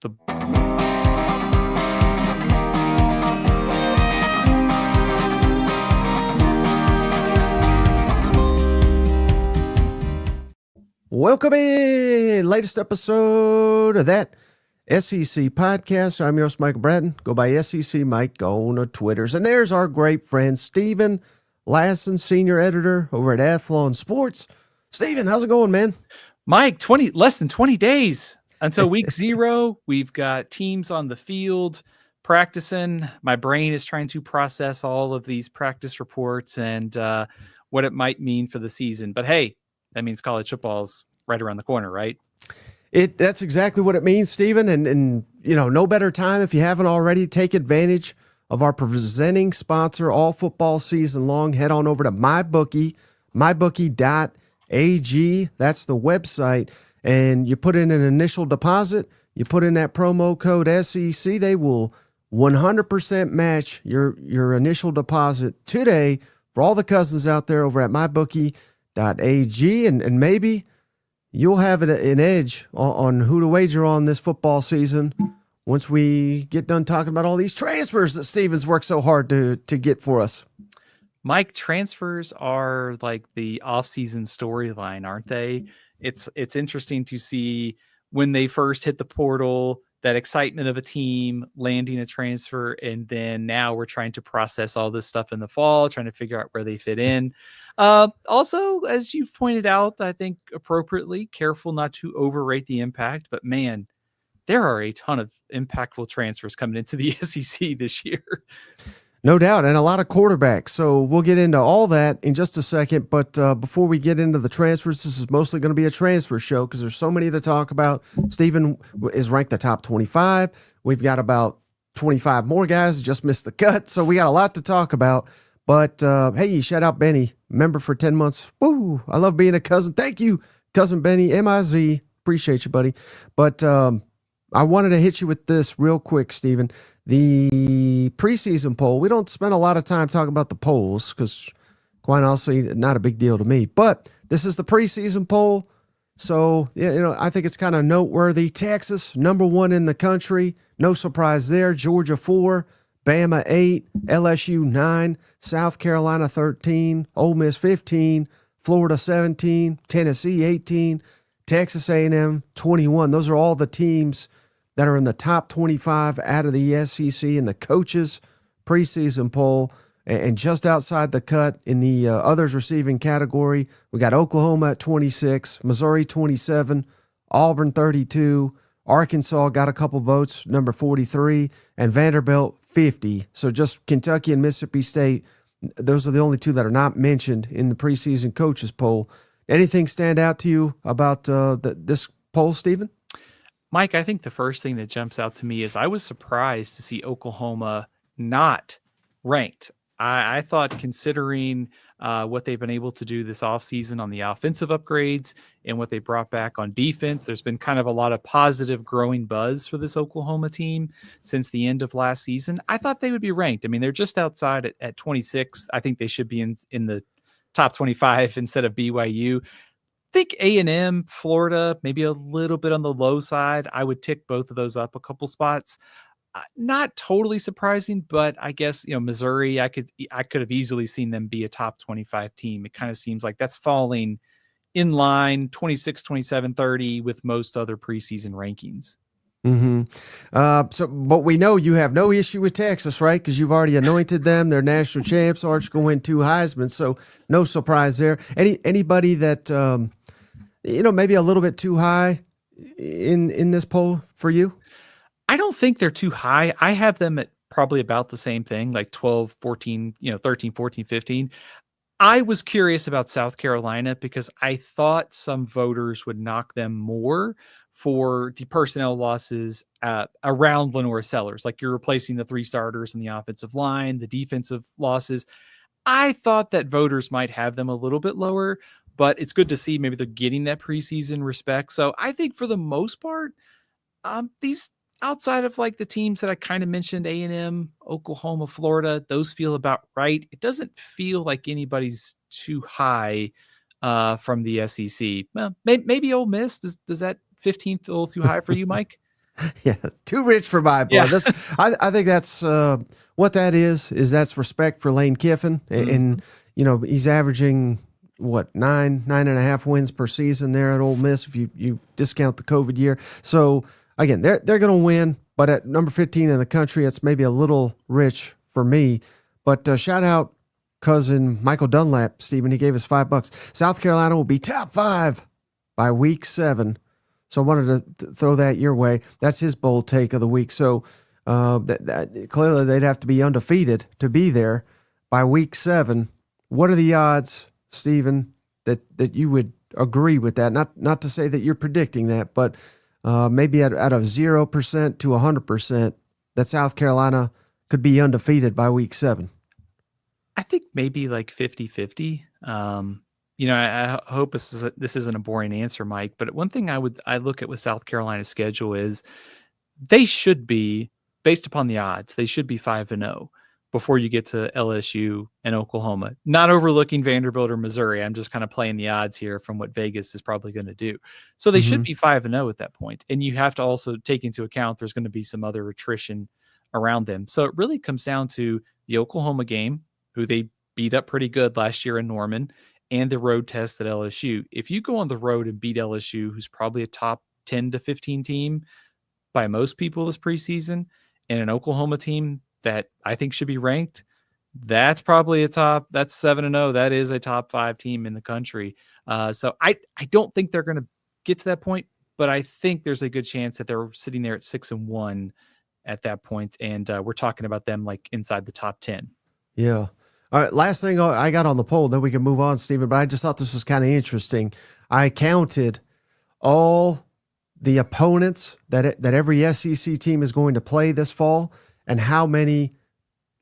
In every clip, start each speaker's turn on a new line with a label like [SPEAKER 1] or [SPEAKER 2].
[SPEAKER 1] the
[SPEAKER 2] Welcome in, latest episode of that SEC podcast. I'm your host, Michael Bratton. Go by SEC Mike on the Twitters. And there's our great friend, Stephen Lassan, senior editor over at Athlon Sports. Stephen, how's it going, man?
[SPEAKER 1] Mike, less than 20 days until week 0. We've got teams on the field practicing. My brain is trying to process all of these practice reports and what it might mean for the season. But hey, that means college football's right around the corner, right?
[SPEAKER 2] That's exactly what it means, Stephen. And you know, no better time if you haven't already. Take advantage of our presenting sponsor all football season long. Head on over to MyBookie, mybookie.ag. That's the website. And you put in an initial deposit. You put in that promo code SEC. They will 100% match your initial deposit today for all the cousins out there over at MyBookie.ag. And maybe you'll have an edge on who to wager on this football season once we get done talking about all these transfers that Steven's worked so hard to get for us.
[SPEAKER 1] Mike, transfers are like the off-season storyline, aren't they? It's interesting to see when they first hit the portal, that excitement of a team landing a transfer, and then now we're trying to process all this stuff in the fall, trying to figure out where they fit in. Also, as you've pointed out, I think appropriately, careful not to overrate the impact, but man, there are a ton of impactful transfers coming into the SEC this year.
[SPEAKER 2] No doubt, and a lot of quarterbacks. So we'll get into all that in just a second. But before we get into the transfers, this is mostly going to be a transfer show because there's so many to talk about. Stephen is ranked the top 25. We've got about 25 more guys that just missed the cut. So we got a lot to talk about. But hey, shout out Benny, member for 10 months. Woo! I love being a cousin. Thank you, cousin Benny, M-I-Z. Appreciate you, buddy. But I wanted to hit you with this real quick, Stephen. The preseason poll, we don't spend a lot of time talking about the polls because, quite honestly, not a big deal to me. But this is the preseason poll. So, yeah, you know, I think it's kind of noteworthy. Texas, number 1 in the country. No surprise there. Georgia, 4. Bama, 8. LSU, 9. South Carolina, 13. Ole Miss, 15. Florida, 17. Tennessee, 18. Texas A&M, 21. Those are all the teams that are in the top 25 out of the SEC in the coaches preseason poll. And just outside the cut in the others receiving category, we got Oklahoma at 26, Missouri 27, Auburn 32, Arkansas got a couple votes, number 43, and Vanderbilt 50. So just Kentucky and Mississippi State, those are the only two that are not mentioned in the preseason coaches poll. Anything stand out to you about this poll, Stephen?
[SPEAKER 1] Mike, I think the first thing that jumps out to me is I was surprised to see Oklahoma not ranked. I thought, considering what they've been able to do this offseason on the offensive upgrades and what they brought back on defense, there's been kind of a lot of positive growing buzz for this Oklahoma team since the end of last season. I thought they would be ranked. I mean, they're just outside at 26. I think they should be in the top 25 instead of BYU. I think A&M, Florida, maybe a little bit on the low side. I would tick both of those up a couple spots. Not totally surprising, but I guess, you know, Missouri, I could have easily seen them be a top 25 team. It kind of seems like that's falling in line 26, 27, 30 with most other preseason rankings.
[SPEAKER 2] Mm-hmm. But we know you have no issue with Texas, right? Because you've already anointed them. They're national champs, Arch going to win 2 Heisman. So no surprise there. Anybody that, you know, maybe a little bit too high in this poll for you?
[SPEAKER 1] I don't think they're too high. I have them at probably about the same thing, like 12, 14, 13, 14, 15. I was curious about South Carolina because I thought some voters would knock them more for the personnel losses around Lenore Sellers. Like, you're replacing the 3 starters in the offensive line, the defensive losses. I thought that voters might have them a little bit lower, but it's good to see maybe they're getting that preseason respect. So I think for the most part, these outside of like the teams that I kind of mentioned, A&M, Oklahoma, Florida, those feel about right. It doesn't feel like anybody's too high from the SEC. Well, maybe Ole Miss. Does that 15th a little too high for you, Mike?
[SPEAKER 2] Yeah, too rich for my blood.
[SPEAKER 1] Yeah.
[SPEAKER 2] I think that's what that is that's respect for Lane Kiffin. And he's averaging what, 9.5 wins per season there at Ole Miss if you discount the COVID year. So again, they're going to win, but at number 15 in the country, it's maybe a little rich for me. But shout out cousin Michael Dunlap, Stephen. He gave us $5. South Carolina will be top 5 by week 7. So I wanted to throw that your way. That's his bold take of the week. So clearly they'd have to be undefeated to be there by week 7. What are the odds, Stephen, that you would agree with that? Not to say that you're predicting that, but maybe out of 0% to 100% that South Carolina could be undefeated by week 7.
[SPEAKER 1] I think maybe like 50-50. I hope this isn't a boring answer, Mike, but one thing I look at with South Carolina's schedule is they should be, based upon the odds, they should be 5-0 before you get to LSU and Oklahoma. Not overlooking Vanderbilt or Missouri. I'm just kind of playing the odds here from what Vegas is probably going to do. So they should be 5-0 at that point. And you have to also take into account there's going to be some other attrition around them. So it really comes down to the Oklahoma game, who they beat up pretty good last year in Norman, and the road test at LSU. If you go on the road and beat LSU, who's probably a top 10 to 15 team by most people this preseason, and an Oklahoma team that I think should be ranked, that's probably that's 7-0. That is a top 5 team in the country. So I don't think they're going to get to that point, but I think there's a good chance that they're sitting there at 6-1 at that point, and we're talking about them like inside the top 10.
[SPEAKER 2] Yeah. All right, last thing I got on the poll, then we can move on, Stephen, but I just thought this was kind of interesting. I counted all the opponents that every SEC team is going to play this fall and how many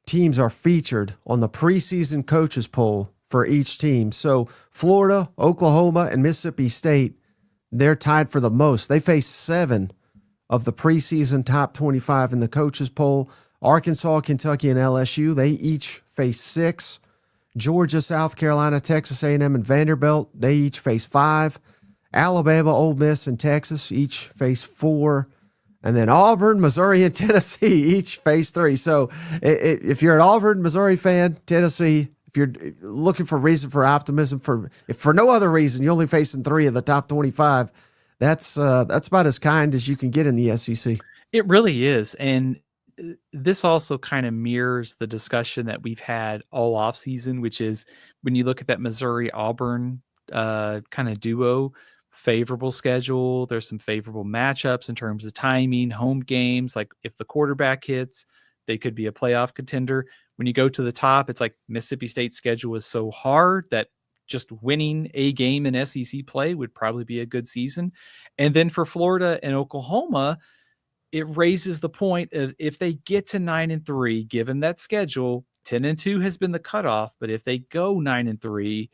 [SPEAKER 2] teams are featured on the preseason coaches poll for each team. So Florida, Oklahoma, and Mississippi State, they're tied for the most. They face 7 of the preseason top 25 in the coaches poll. Arkansas, Kentucky, and LSU, they each face 6. Georgia, South Carolina, Texas A&M, and Vanderbilt, they each face 5. Alabama, Ole Miss, and Texas each face 4. And then Auburn, Missouri, and Tennessee each face 3. So if you're an Auburn, Missouri fan, Tennessee, if you're looking for reason for optimism, if for no other reason, you're only facing 3 of the top 25, that's about as kind as you can get in the SEC.
[SPEAKER 1] It really is. And this also kind of mirrors the discussion that we've had all offseason, which is when you look at that Missouri-Auburn kind of duo, favorable schedule, there's some favorable matchups in terms of timing, home games. Like if the quarterback hits, they could be a playoff contender. When you go to the top, it's like Mississippi State's schedule is so hard that just winning a game in SEC play would probably be a good season. And then for Florida and Oklahoma, it raises the point of if they get to 9-3, given that schedule, 10-2 has been the cutoff, but if they go 9-3,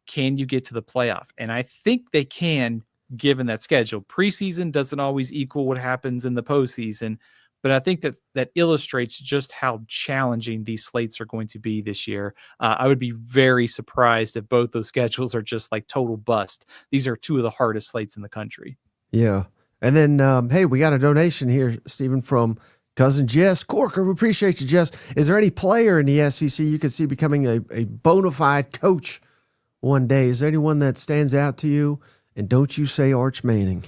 [SPEAKER 1] can you get to the playoff? And I think they can, given that schedule. Preseason doesn't always equal what happens in the postseason, but I think that illustrates just how challenging these slates are going to be this year. I would be very surprised if both those schedules are just like total bust. These are 2 of the hardest slates in the country.
[SPEAKER 2] Yeah. And then, hey, we got a donation here, Stephen, from cousin Jess Corker. We appreciate you, Jess. Is there any player in the SEC you could see becoming a bona fide coach one day? Is there anyone that stands out to you? And don't you say Arch Manning.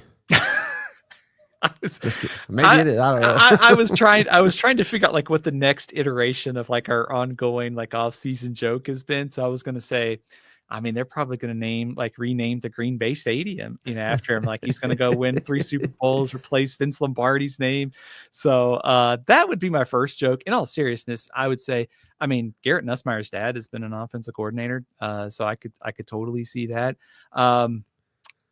[SPEAKER 2] Just kidding. Maybe it is. I don't know.
[SPEAKER 1] I was trying to figure out like what the next iteration of like our ongoing like off-season joke has been. So I was going to say, I mean, they're probably going to rename the Green Bay Stadium, after him. Like he's going to go win 3 Super Bowls, replace Vince Lombardi's name. So that would be my first joke. In all seriousness, I would say, I mean, Garrett Nussmeier's dad has been an offensive coordinator, so I could totally see that.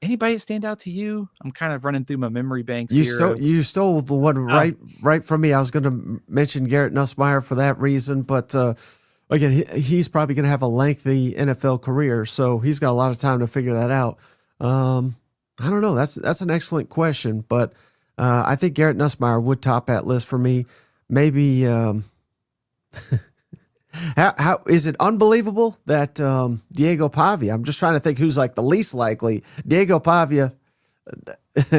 [SPEAKER 1] Anybody stand out to you? I'm kind of running through my memory banks here.
[SPEAKER 2] You stole the one right from me. I was going to mention Garrett Nussmeier for that reason, but again, he's probably going to have a lengthy NFL career, so he's got a lot of time to figure that out. I don't know. That's an excellent question, but I think Garrett Nussmeier would top that list for me. Maybe how is it unbelievable that Diego Pavia? I'm just trying to think who's like the least likely. Diego Pavia,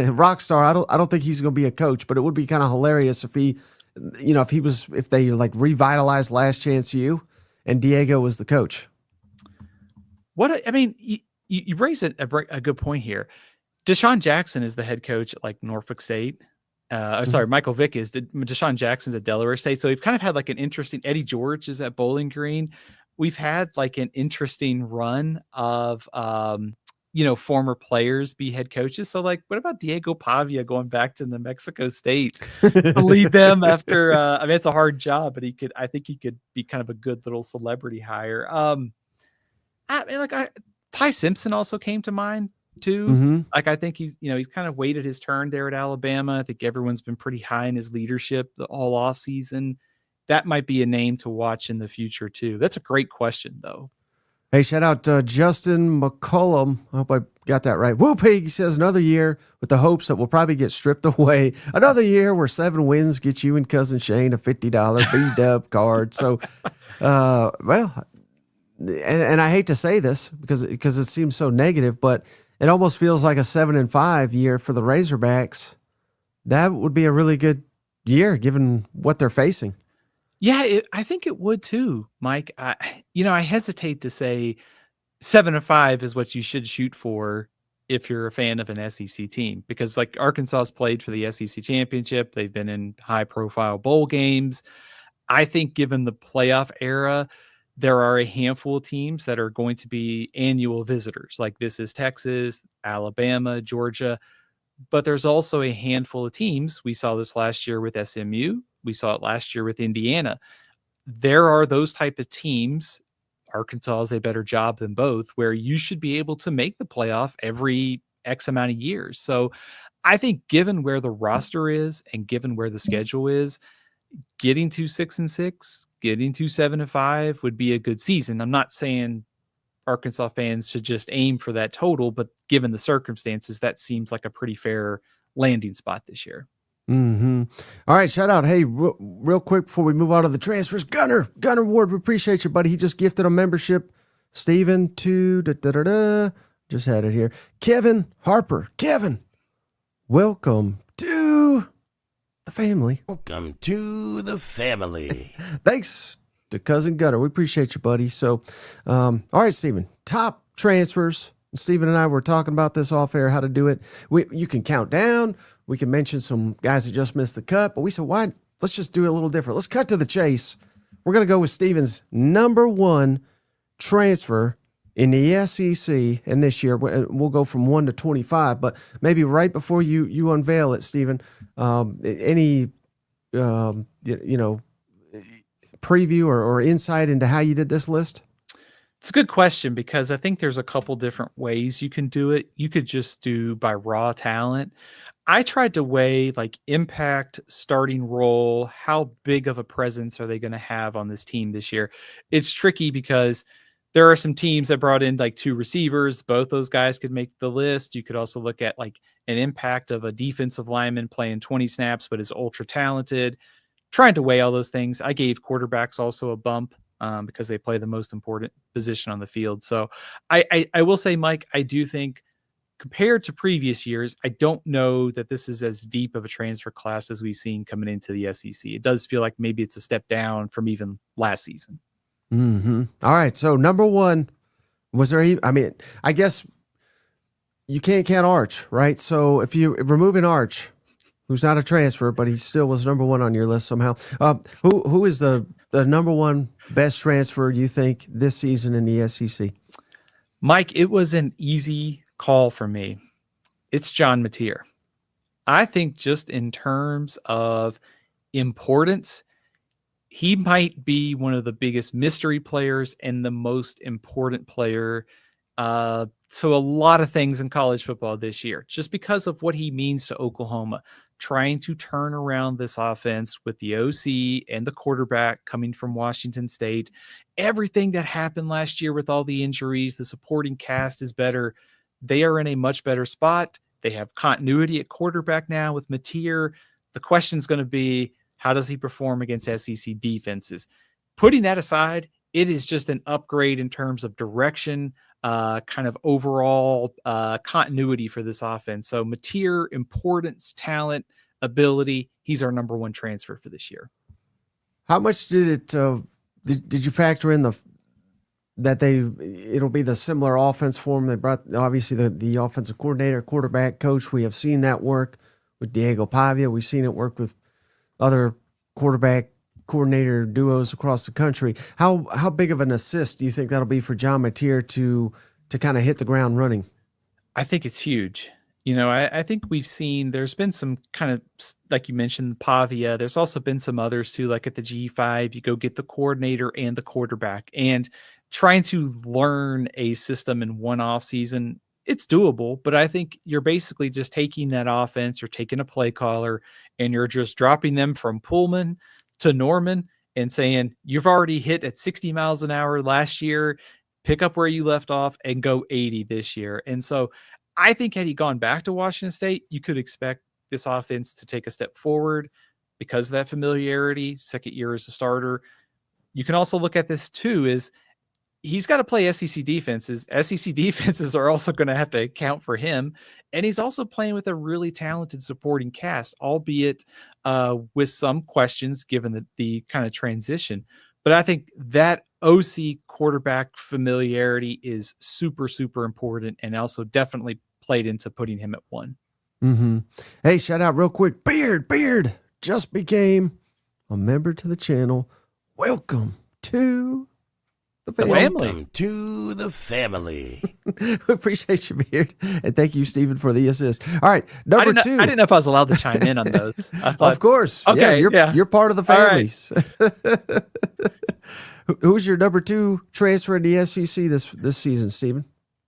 [SPEAKER 2] rock star. I don't think he's going to be a coach, but it would be kind of hilarious if he, if they like revitalized Last Chance U and Diego was the coach.
[SPEAKER 1] You raise a good point here. Deshaun Jackson is the head coach at like Norfolk State. Sorry, Michael Vick is. Deshaun Jackson's at Delaware State. So we've kind of had like an interesting. Eddie George is at Bowling Green. We've had like an interesting run of former players be head coaches. So like, what about Diego Pavia going back to New Mexico State to lead them after? It's a hard job, but I think he could be kind of a good little celebrity hire. Ty Simpson also came to mind too.
[SPEAKER 2] Mm-hmm.
[SPEAKER 1] Like, I think he's kind of waited his turn there at Alabama. I think everyone's been pretty high in his leadership all off season. That might be a name to watch in the future too. That's a great question though.
[SPEAKER 2] Hey, shout out Justin McCullum. I hope I got that right. Woo Pig, he says, another year with the hopes that we'll probably get stripped away. Another year where 7 wins get you and Cousin Shane a $50 B-Dub card. So, and I hate to say this because it seems so negative, but it almost feels like a 7-5 year for the Razorbacks. That would be a really good year given what they're facing.
[SPEAKER 1] Yeah, I think it would too, Mike. I hesitate to say 7-5 is what you should shoot for if you're a fan of an SEC team, because like Arkansas's played for the SEC championship. They've been in high profile bowl games. I think given the playoff era, there are a handful of teams that are going to be annual visitors. Like this is Texas, Alabama, Georgia, but there's also a handful of teams. We saw this last year with SMU. We saw it last year with Indiana. There are those type of teams. Arkansas is a better job than both, where you should be able to make the playoff every X amount of years. So I think given where the roster is and given where the schedule is, getting to 6-6, getting to 7-5 would be a good season. I'm not saying Arkansas fans should just aim for that total, but given the circumstances, that seems like a pretty fair landing spot this year.
[SPEAKER 2] Mm-hmm. All right, shout out. Hey, real quick before we move on to the transfers, Gunner Ward, we appreciate you, buddy. He just gifted a membership. Steven to just had it here. Kevin Harper. Kevin, welcome to the family.
[SPEAKER 3] Welcome to the family.
[SPEAKER 2] Thanks to Cousin Gunner. We appreciate you, buddy. So, all right, Steven, top transfers. Steven and I were talking about this off air, how to do it. You can count down. We can mention some guys that just missed the cut, but we said, why? Let's just do it a little different. Let's cut to the chase. We're going to go with Steven's number 1 transfer in the SEC. And this year, we'll go from 1 to 25, but maybe right before you unveil it, Steven, any, preview or insight into how you did this list?
[SPEAKER 1] It's a good question because I think there's a couple different ways you can do it. You could just do by raw talent. I tried to weigh like impact, starting role, how big of a presence are they going to have on this team this year? It's tricky because there are some teams that brought in like 2 receivers. Both those guys could make the list. You could also look at like an impact of a defensive lineman playing 20 snaps, but is ultra talented. Trying to weigh all those things. I gave quarterbacks also a bump because they play the most important position on the field. So I will say, Mike, I do think compared to previous years, I don't know that this is as deep of a transfer class as we've seen coming into the SEC. It does feel like maybe it's a step down from even last season.
[SPEAKER 2] Mm-hmm. All right. So number 1, was there, I guess you can't count Arch, right? So if you remove an Arch, who's not a transfer, but he still was number 1 on your list somehow. Who is the number 1 best transfer you think this season in the SEC?
[SPEAKER 1] Mike, it was an easy call for me. It's John Mateer. I think just in terms of importance, he might be one of the biggest mystery players and the most important player to a lot of things in college football this year, just because of what he means to Oklahoma, trying to turn around this offense with the OC and the quarterback coming from Washington State. Everything that happened last year with all the injuries, the supporting cast is better. They are in a much better spot. They have continuity at quarterback now with Mateer. The question is going to be, how does he perform against SEC defenses? Putting that aside, it is just an upgrade in terms of direction, kind of overall continuity for this offense. So Mateer, importance, talent, ability. He's our number one transfer for this year.
[SPEAKER 2] How much did it? Did you factor in that it'll be the similar offense for them? They brought obviously the offensive coordinator, quarterback, coach. We have seen that work with Diego Pavia. We've seen it work with other quarterback coordinator duos across the country. How big of an assist do you think that'll be for John Mateer to kind of hit the ground running?
[SPEAKER 1] I think it's huge. I think we've seen there's been some kind of, like you mentioned, Pavia. There's also been some others too, like at the G5, you go get the coordinator and the quarterback, and trying to learn a system in one off season, it's doable. But I think you're basically just taking that offense, you're taking a play caller, and you're just dropping them from Pullman to Norman and saying, you've already hit at 60 miles an hour last year, pick up where you left off and go 80 this year. And so I think had he gone back to Washington State, you could expect this offense to take a step forward because of that familiarity, second year as a starter. You can also look at this too, is he's got to play SEC defenses. SEC defenses are also going to have to account for him. And he's also playing with a really talented supporting cast, albeit with some questions given the kind of transition. But I think that OC quarterback familiarity is super, super important, and also definitely played into putting him at one.
[SPEAKER 2] Mm-hmm. Hey, shout out real quick. Beard just became a member to the channel. Welcome to the family.
[SPEAKER 3] Welcome to the family.
[SPEAKER 2] We appreciate you, Beard. And thank you, Stephen, for the assist. All right, number two.
[SPEAKER 1] I didn't know if I was allowed to chime in on those. I thought,
[SPEAKER 2] of course.
[SPEAKER 1] Okay,
[SPEAKER 2] you're part of the families. Right. Who's your number two transfer in the SEC this season, Stephen?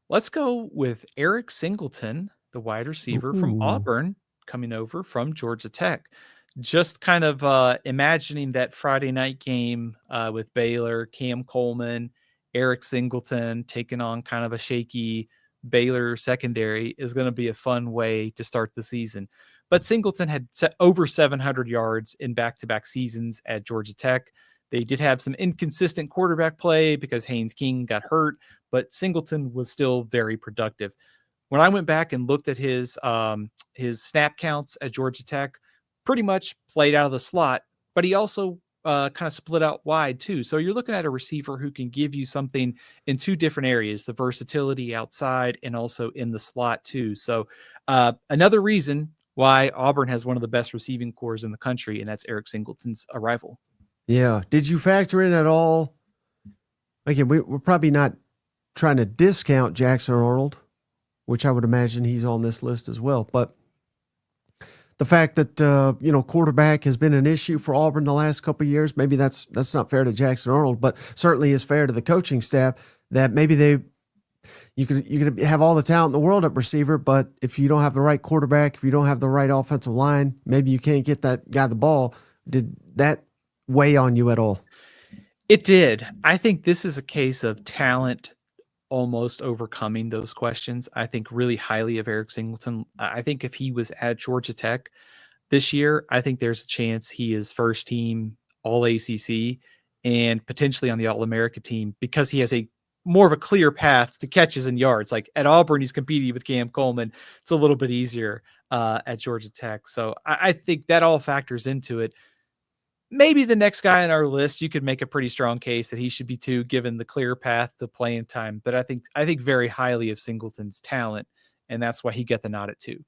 [SPEAKER 1] Let's go with Eric Singleton, the wide receiver from Auburn, coming over from Georgia Tech. Just kind of imagining that Friday night game with Baylor, Cam Coleman, Eric Singleton taking on kind of a shaky Baylor secondary is going to be a fun way to start the season. But Singleton had over 700 yards in back-to-back seasons at Georgia Tech. They did have some inconsistent quarterback play because Haynes King got hurt, but Singleton was still very productive. When I went back and looked at his snap counts at Georgia Tech, pretty much played out of the slot, but he also kind of split out wide too. So you're looking at a receiver who can give you something in two different areas, the versatility outside and also in the slot too. So another reason why Auburn has one of the best receiving corps in the country, and that's Eric Singleton's arrival.
[SPEAKER 2] Yeah. Did you factor in at all? Again, we're probably not trying to discount Jackson Arnold, which I would imagine he's on this list as well. But the fact that, quarterback has been an issue for Auburn the last couple of years, maybe that's not fair to Jackson Arnold, but certainly is fair to the coaching staff that maybe you could have all the talent in the world at receiver, but if you don't have the right quarterback, if you don't have the right offensive line, maybe you can't get that guy the ball. Did that weigh on you at all?
[SPEAKER 1] It did. I think this is a case of talent almost overcoming those questions. I think really highly of Eric Singleton. I think if he was at Georgia Tech this year, I think there's a chance he is first team All ACC and potentially on the All-America team because he has a more of a clear path to catches and yards. Like at Auburn, he's competing with Cam Coleman. It's a little bit easier at Georgia Tech. So I think that all factors into it. Maybe the next guy on our list, you could make a pretty strong case that he should be too, given the clear path to playing time. But I think very highly of Singleton's talent, and that's why he got the nod at 2.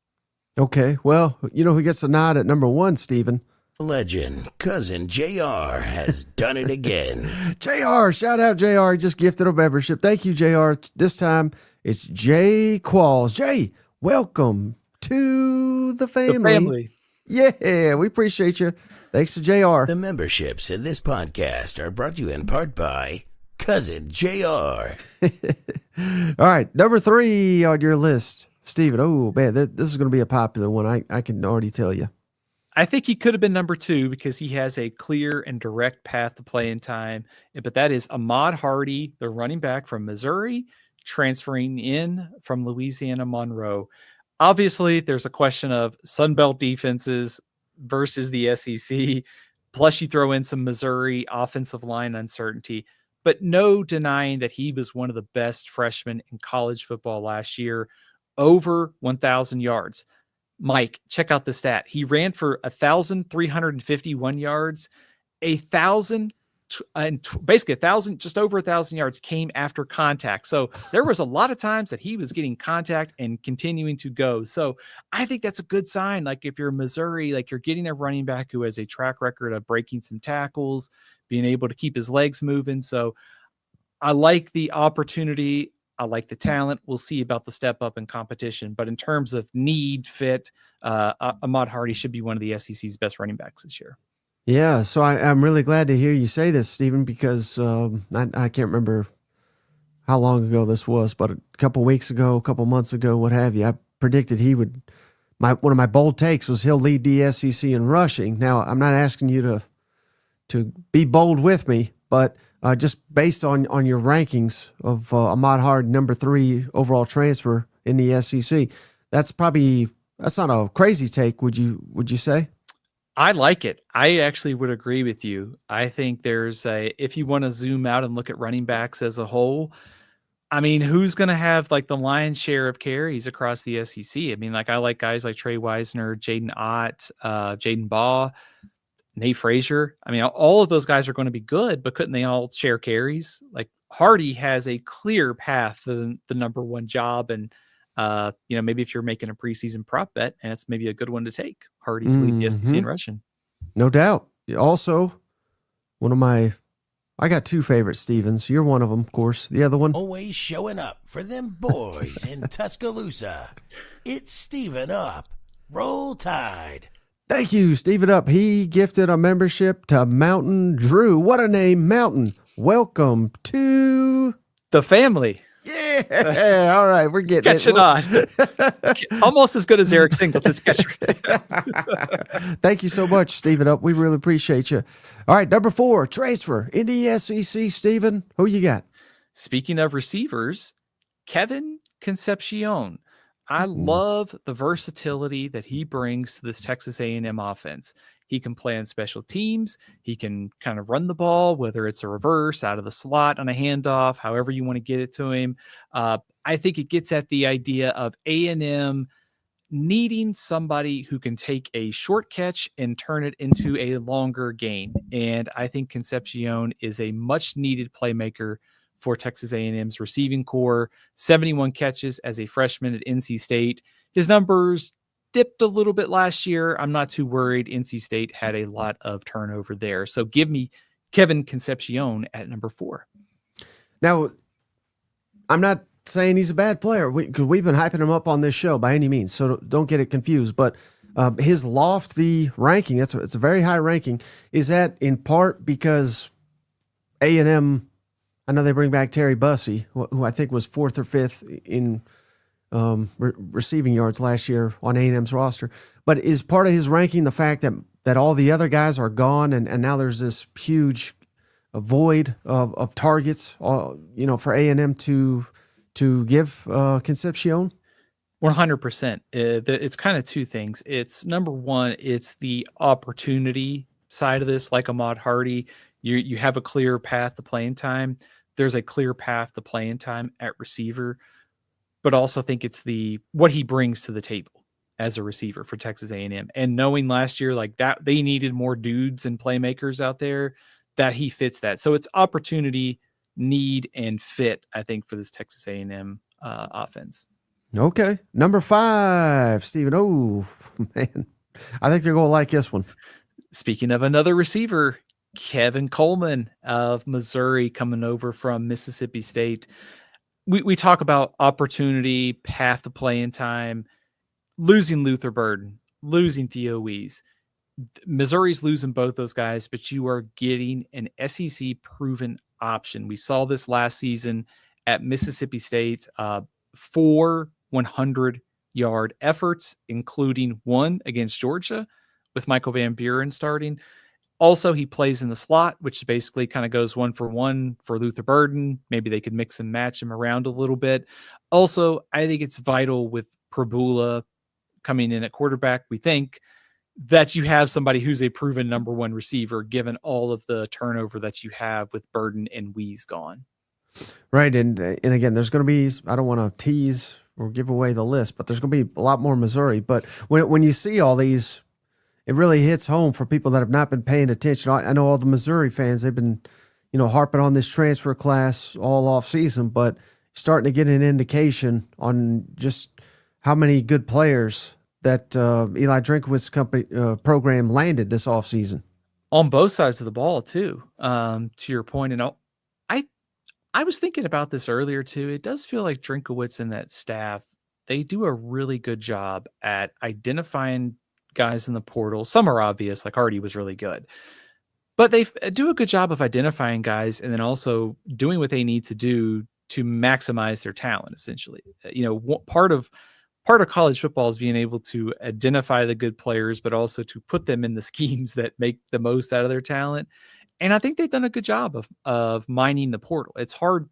[SPEAKER 2] Okay, well, you know who gets the nod at number 1, Stephen?
[SPEAKER 3] Legend, cousin JR has done it again.
[SPEAKER 2] JR, shout out JR. He just gifted a membership. Thank you, JR. This time it's Jay Qualls. Jay, welcome to the family.
[SPEAKER 1] The family.
[SPEAKER 2] Yeah, we appreciate you. Thanks to JR.
[SPEAKER 3] The memberships in this podcast are brought to you in part by Cousin JR.
[SPEAKER 2] All right, number 3 on your list, Stephen. Oh, man, this is going to be a popular one. I can already tell you.
[SPEAKER 1] I think he could have been number 2 because he has a clear and direct path to play in time. But that is Ahmad Hardy, the running back from Missouri, transferring in from Louisiana Monroe. Obviously, there's a question of Sunbelt defenses versus the SEC. Plus, you throw in some Missouri offensive line uncertainty. but no denying that he was one of the best freshmen in college football last year, over 1,000 yards. Mike, check out the stat. He ran for 1,351 yards, basically 1,000, just over 1,000 yards came after contact. So there was a lot of times that he was getting contact and continuing to go. So I think that's a good sign. Like if you're Missouri, like you're getting a running back who has a track record of breaking some tackles, being able to keep his legs moving. So I like the opportunity. I like the talent. We'll see about the step up in competition. But in terms of need, fit, Ahmad Hardy should be one of the SEC's best running backs this year.
[SPEAKER 2] Yeah, so I'm really glad to hear you say this, Stephen, because I can't remember how long ago this was, but a couple weeks ago, a couple months ago, what have you, I predicted he would. One of my bold takes was he'll lead the SEC in rushing. Now, I'm not asking you to be bold with me, but just based on your rankings of Ahmad Hardy, number 3 overall transfer in the SEC, that's not a crazy take, would you say?
[SPEAKER 1] I like it. I actually would agree with you. I think if you want to zoom out and look at running backs as a whole, I mean, who's going to have like the lion's share of carries across the SEC? I mean, like I like guys like Trey Wisner, Jaydn Ott, Jaden Baugh, Nate Frazier. I mean, all of those guys are going to be good, but couldn't they all share carries? Like Hardy has a clear path to the number 1 job. And, maybe if you're making a preseason prop bet, and it's maybe a good one to take, Hardy to lead the SEC in rushing.
[SPEAKER 2] No doubt. Also, I got 2 favorites, Stevens. You're one of them, of course. The other one?
[SPEAKER 3] Always showing up for them boys in Tuscaloosa. It's Steven Up. Roll Tide.
[SPEAKER 2] Thank you, Steven Up. He gifted a membership to Mountain Drew. What a name, Mountain. Welcome to
[SPEAKER 1] the family.
[SPEAKER 2] Yeah. All right. We're getting
[SPEAKER 1] catching on. Almost as good as Eric Singleton's catch.
[SPEAKER 2] Thank you so much, Steven Up. We really appreciate you. All right. Number 4, transfer in the SEC. Steven, who you got?
[SPEAKER 1] Speaking of receivers, Kevin Concepcion. I love the versatility that he brings to this Texas A&M offense. He can play on special teams. He can kind of run the ball, whether it's a reverse, out of the slot, on a handoff, however you want to get it to him. I think it gets at the idea of A&M needing somebody who can take a short catch and turn it into a longer gain. And I think Concepcion is a much needed playmaker for Texas A&M's receiving core. 71 catches as a freshman at NC State. His numbers dipped a little bit last year. I'm not too worried. NC State had a lot of turnover there. So give me Kevin Concepcion at number 4.
[SPEAKER 2] Now, I'm not saying he's a bad player, because we've been hyping him up on this show by any means, so don't get it confused. But his lofty ranking, it's a very high ranking. Is that in part because A&M, I know they bring back Terry Bussey, who I think was 4th or 5th in receiving yards last year on A&M's roster. But is part of his ranking the fact that all the other guys are gone and now there's this huge void of targets, for A&M to give Concepcion?
[SPEAKER 1] 100%. It's kind of 2 things. It's number 1, it's the opportunity side of this, like Ahmad Hardy. You have a clear path to playing time. There's a clear path to playing time at receiver, but also think it's what he brings to the table as a receiver for Texas A&M. And knowing last year like that they needed more dudes and playmakers out there, that he fits that. So it's opportunity, need, and fit, I think, for this Texas A&M offense.
[SPEAKER 2] Okay. Number 5, Stephen. Oh, man. I think they're going to like this one.
[SPEAKER 1] Speaking of another receiver, Kevin Coleman of Missouri coming over from Mississippi State. We talk about opportunity, path to playing time, losing Luther Burden, losing Theo Wees. Missouri's losing both those guys, but you are getting an SEC proven option. We saw this last season at Mississippi State, 4 100-yard efforts, including 1 against Georgia with Michael Van Buren starting. Also, he plays in the slot, which basically kind of goes 1 for 1 for Luther Burden. Maybe they could mix and match him around a little bit. Also, I think it's vital with Pribula coming in at quarterback, we think, that you have somebody who's a proven number one receiver, given all of the turnover that you have with Burden and Weeze gone.
[SPEAKER 2] Right. And again, there's going to be, I don't want to tease or give away the list, but there's going to be a lot more Missouri. But when you see all these, it really hits home for people that have not been paying attention. I know all the Missouri fans, they've been, harping on this transfer class all off season, but starting to get an indication on just how many good players that Eli Drinkwitz company program landed this off season.
[SPEAKER 1] On both sides of the ball too, to your point. And I was thinking about this earlier too. It does feel like Drinkwitz and that staff, they do a really good job at identifying guys in the portal. Some are obvious, like Hardy was really good, but they do a good job of identifying guys and then also doing what they need to do to maximize their talent. Essentially, part of college football is being able to identify the good players, but also to put them in the schemes that make the most out of their talent. And I think they've done a good job of mining the portal. It's hard.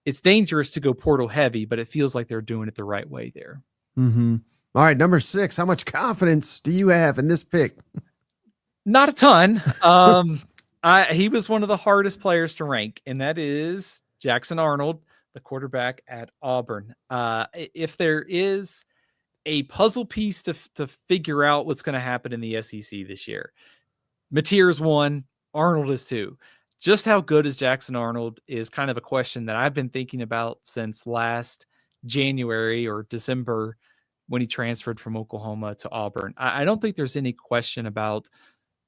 [SPEAKER 1] It's dangerous to go portal heavy, but it feels like they're doing it the right way there.
[SPEAKER 2] Mm-hmm. All right, number 6. How much confidence do you have in this pick?
[SPEAKER 1] Not a ton. He was one of the hardest players to rank, and that is Jackson Arnold, the quarterback at Auburn. If there is a puzzle piece to figure out what's going to happen in the SEC this year, Mateer's 1, Arnold is 2. Just how good is Jackson Arnold is kind of a question that I've been thinking about since last January or December when he transferred from Oklahoma to Auburn. I don't think there's any question about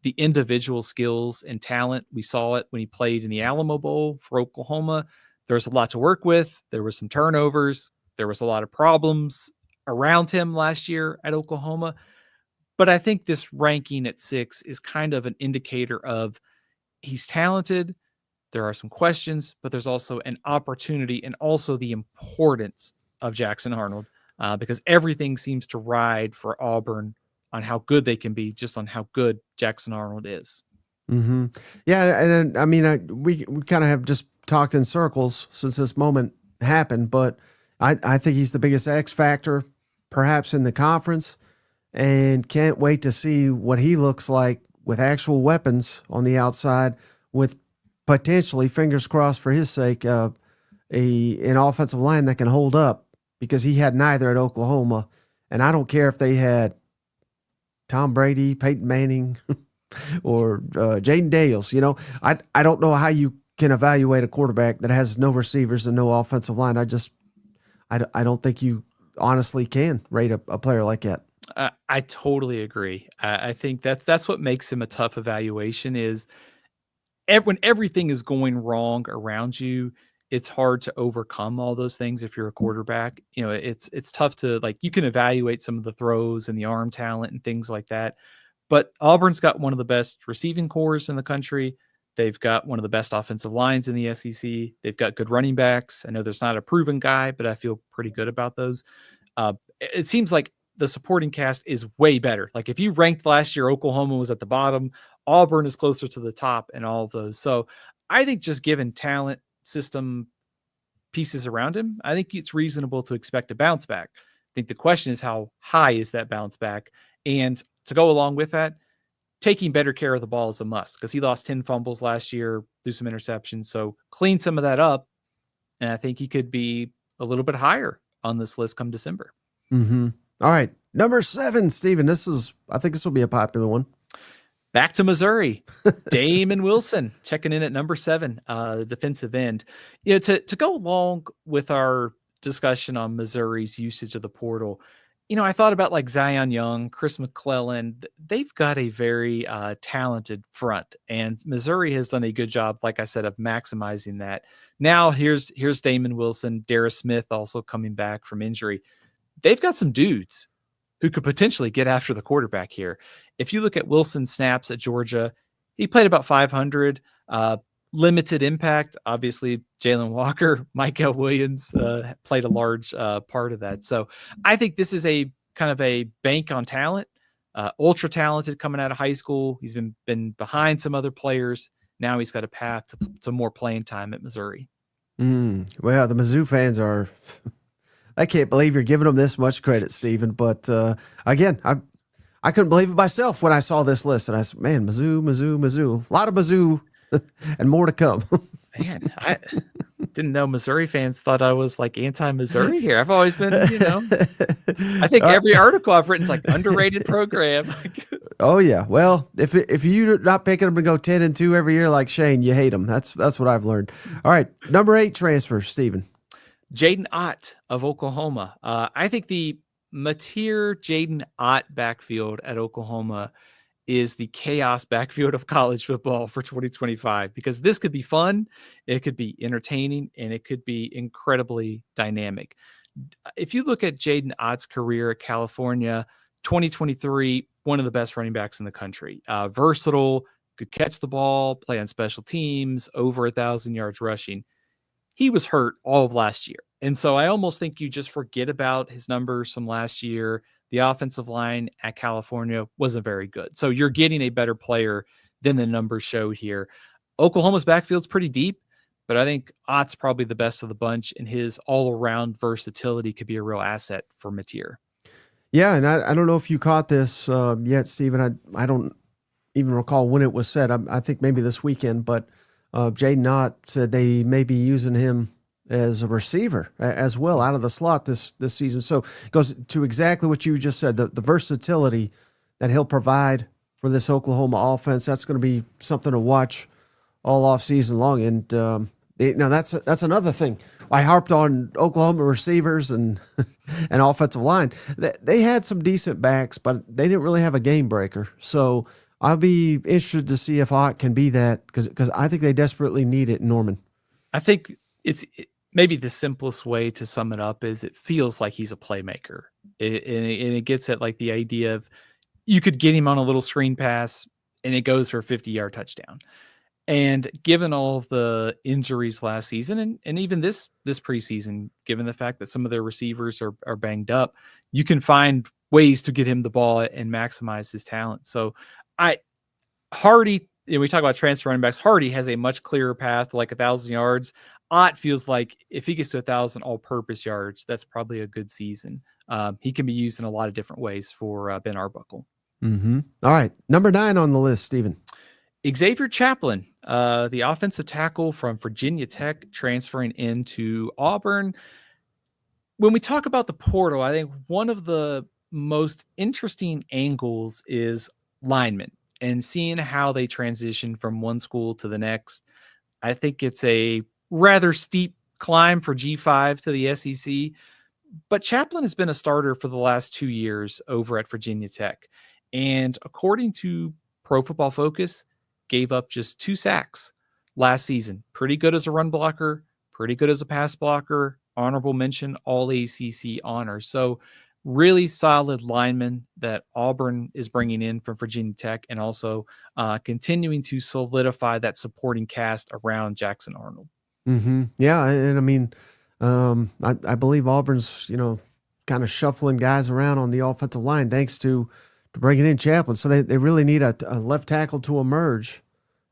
[SPEAKER 1] the individual skills and talent. We saw it when he played in the Alamo Bowl for Oklahoma. There's a lot to work with. There were some turnovers. There was a lot of problems around him last year at Oklahoma. But I think this ranking at 6 is kind of an indicator of he's talented. There are some questions, but there's also an opportunity and also the importance of Jackson Arnold because everything seems to ride for Auburn on how good they can be, just on how good Jackson Arnold is.
[SPEAKER 2] Mm-hmm. Yeah, and I mean, we kind of have just talked in circles since this moment happened, but I think he's the biggest X factor perhaps in the conference, and can't wait to see what he looks like with actual weapons on the outside, with potentially, fingers crossed for his sake, an offensive line that can hold up, because he had neither at Oklahoma. And I don't care if they had Tom Brady, Peyton Manning, or Jaden Daniels. I don't know how you can evaluate a quarterback that has no receivers and no offensive line. I don't think you honestly can rate a player like that.
[SPEAKER 1] I totally agree. I think that's what makes him a tough evaluation is when everything is going wrong around you, it's hard to overcome all those things. If you're a quarterback, it's tough to, like, you can evaluate some of the throws and the arm talent and things like that. But Auburn's got one of the best receiving cores in the country. They've got one of the best offensive lines in the SEC. They've got good running backs. I know there's not a proven guy, but I feel pretty good about those. It seems like the supporting cast is way better. Like if you ranked last year, Oklahoma was at the bottom, Auburn is closer to the top and all of those. So I think just given talent, system, pieces around him, I think it's reasonable to expect a bounce back. I think the question is how high is that bounce back? And to go along with that, taking better care of the ball is a must, because he lost 10 fumbles last year through some interceptions. So clean some of that up, and I think he could be a little bit higher on this list come December.
[SPEAKER 2] Mm-hmm. All right. Number 7, Stephen. I think this will be a popular one.
[SPEAKER 1] Back to Missouri. Damon Wilson checking in at number 7, the defensive end. To go along with our discussion on Missouri's usage of the portal, I thought about like Zion Young, Chris McClellan. They've got a very talented front, and Missouri has done a good job, like I said, of maximizing that. Now here's Damon Wilson, Darius Smith also coming back from injury. They've got some dudes who could potentially get after the quarterback here. If you look at Wilson's snaps at Georgia, he played about 500, limited impact. Obviously, Jalen Walker, Micah Williams played a large part of that. So I think this is a kind of a bank on talent, ultra talented coming out of high school. He's been behind some other players. Now he's got a path to more playing time at Missouri.
[SPEAKER 2] Well, the Mizzou fans are... I can't believe you're giving them this much credit, Stephen. But again, I couldn't believe it myself when I saw this list, and I said, "Man, Mizzou, a lot of Mizzou, and more to come."
[SPEAKER 1] Man, I didn't know Missouri fans thought I was like anti-Missouri here. I've always been, I think every article I've written is like underrated program.
[SPEAKER 2] Oh yeah. Well, if you're not picking them to go 10-2 every year like Shane, you hate them. That's what I've learned. All right, number 8 transfer, Stephen.
[SPEAKER 1] Jaydn Ott of Oklahoma. I think the Mateer Jaydn Ott backfield at Oklahoma is the chaos backfield of college football for 2025, because this could be fun, it could be entertaining, and it could be incredibly dynamic. If you look at Jaydn Ott's career at California, 2023, one of the best running backs in the country. Versatile, could catch the ball, play on special teams, over 1,000 yards rushing. He was hurt all of last year. And so I almost think you just forget about his numbers from last year. The offensive line at California wasn't very good. So you're getting a better player than the numbers showed here. Oklahoma's backfield's pretty deep, but I think Ott's probably the best of the bunch, and his all-around versatility could be a real asset for Mateer.
[SPEAKER 2] Yeah, and I don't know if you caught this yet, Stephen. I don't even recall when it was said. I think maybe this weekend, but Jaydn Ott said they may be using him as a receiver as well out of the slot this season. So it goes to exactly what you just said, the versatility that he'll provide for this Oklahoma offense. That's going to be something to watch all off season long. And that's another thing. I harped on Oklahoma receivers and offensive line. They had some decent backs, but they didn't really have a game breaker. So I'll be interested to see if Ott can be that, because I think they desperately need it in Norman.
[SPEAKER 1] I think maybe the simplest way to sum it up is it feels like he's a playmaker. And it gets at like the idea of you could get him on a little screen pass and it goes for a 50-yard touchdown. And given all of the injuries last season and even this preseason, given the fact that some of their receivers are banged up, you can find ways to get him the ball and maximize his talent. So Hardy, we talk about transfer running backs, Hardy has a much clearer path to like 1,000 yards. Ott feels like if he gets to 1,000 all-purpose yards, that's probably a good season. He can be used in a lot of different ways for Ben Arbuckle.
[SPEAKER 2] Mm-hmm. All right, number 9 on the list, Stephen.
[SPEAKER 1] Xavier Chaplin, the offensive tackle from Virginia Tech, transferring into Auburn. When we talk about the portal, I think one of the most interesting angles is linemen and seeing how they transition from one school to the next. I think it's a rather steep climb for G5 to the SEC, but Chaplin has been a starter for the last 2 years over at Virginia Tech. And according to Pro Football Focus, gave up just 2 sacks last season. Pretty good as a run blocker, pretty good as a pass blocker, honorable mention, all ACC honors. So really solid lineman that Auburn is bringing in from Virginia Tech, and also continuing to solidify that supporting cast around Jackson Arnold.
[SPEAKER 2] Mm-hmm. Yeah, and I mean, I believe Auburn's, kind of shuffling guys around on the offensive line thanks to bringing in Chaplin. So they really need a left tackle to emerge.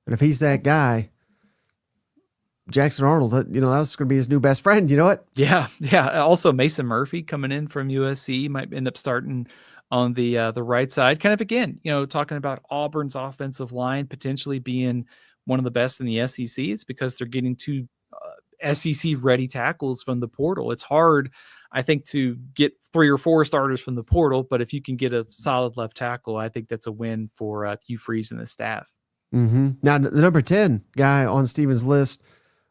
[SPEAKER 2] And if he's that guy, Jackson Arnold, that's going to be his new best friend. You know what?
[SPEAKER 1] Yeah. Also, Mason Murphy coming in from USC might end up starting on the right side. Kind of, again, talking about Auburn's offensive line potentially being one of the best in the SEC. It's because they're getting 2 SEC-ready tackles from the portal. It's hard, I think, to get 3 or 4 starters from the portal, but if you can get a solid left tackle, I think that's a win for Hugh Freeze and the staff.
[SPEAKER 2] Mm-hmm. Now, the number 10 guy on Steven's list,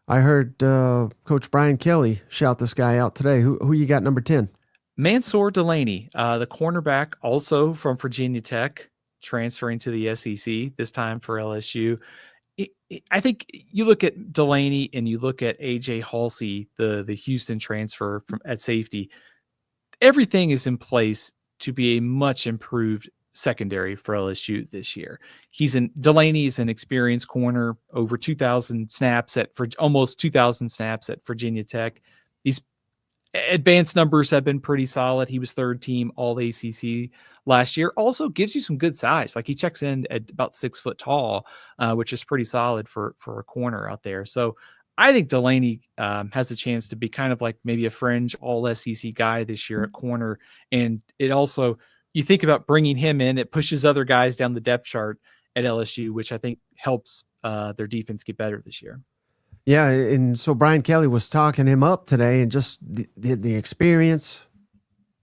[SPEAKER 2] I heard Coach Brian Kelly shout this guy out today. Who you got number 10?
[SPEAKER 1] Mansoor Delane, the cornerback, also from Virginia Tech, transferring to the SEC, this time for LSU. I think you look at Delane and you look at AJ Halsey, the Houston transfer at safety. Everything is in place to be a much improved secondary for LSU this year. Delane is an experienced corner, over 2,000 snaps almost 2,000 snaps at Virginia Tech. These advanced numbers have been pretty solid. He was 3rd team All ACC last year. Also gives you some good size. Like, he checks in at about 6 foot tall, which is pretty solid for a corner out there. So I think Delane has a chance to be kind of like maybe a fringe All SEC guy this year at corner. And it also you think about bringing him in, it pushes other guys down the depth chart at LSU, which I think helps their defense get better this year.
[SPEAKER 2] Yeah, and so Brian Kelly was talking him up today, and just the experience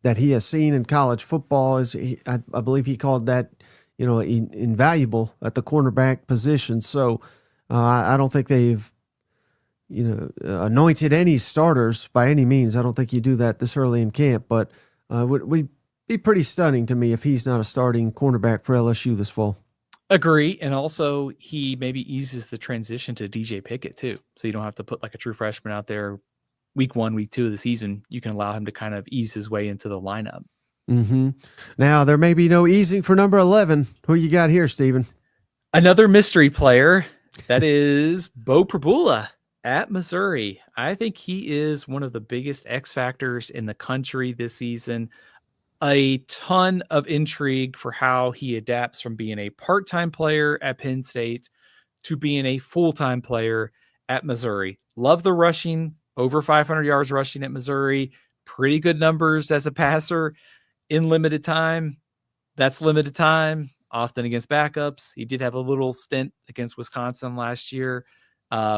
[SPEAKER 2] that he has seen in college football I believe he called that, invaluable at the cornerback position. So I don't think they've, anointed any starters by any means. I don't think you do that this early in camp, but would be pretty stunning to me if he's not a starting cornerback for LSU this fall.
[SPEAKER 1] Agree. And also he maybe eases the transition to DJ Pickett too. So you don't have to put like a true freshman out there week 1, week 2 of the season. You can allow him to kind of ease his way into the lineup.
[SPEAKER 2] Mm-hmm. Now there may be no easing for number 11. Who you got here, Stephen?
[SPEAKER 1] Another mystery player. That is Beau Pribula at Missouri. I think he is one of the biggest X factors in the country this season. A ton of intrigue for how he adapts from being a part-time player at Penn State to being a full-time player at Missouri. Love the rushing, over 500 yards rushing at Missouri. Pretty good numbers as a passer in limited time. That's limited time, often against backups. He did have a little stint against Wisconsin last year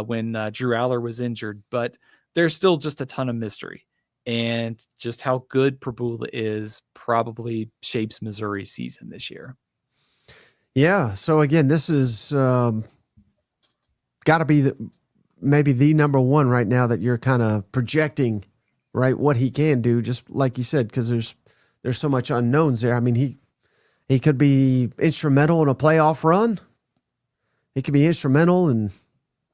[SPEAKER 1] when Drew Aller was injured, but there's still just a ton of mystery. And just how good Pribula is probably shapes Missouri's season this year.
[SPEAKER 2] Yeah. So again, this is got to be maybe the number one right now that you're kind of projecting, right? What he can do, just like you said, because there's so much unknowns there. I mean, he could be instrumental in a playoff run. He could be instrumental in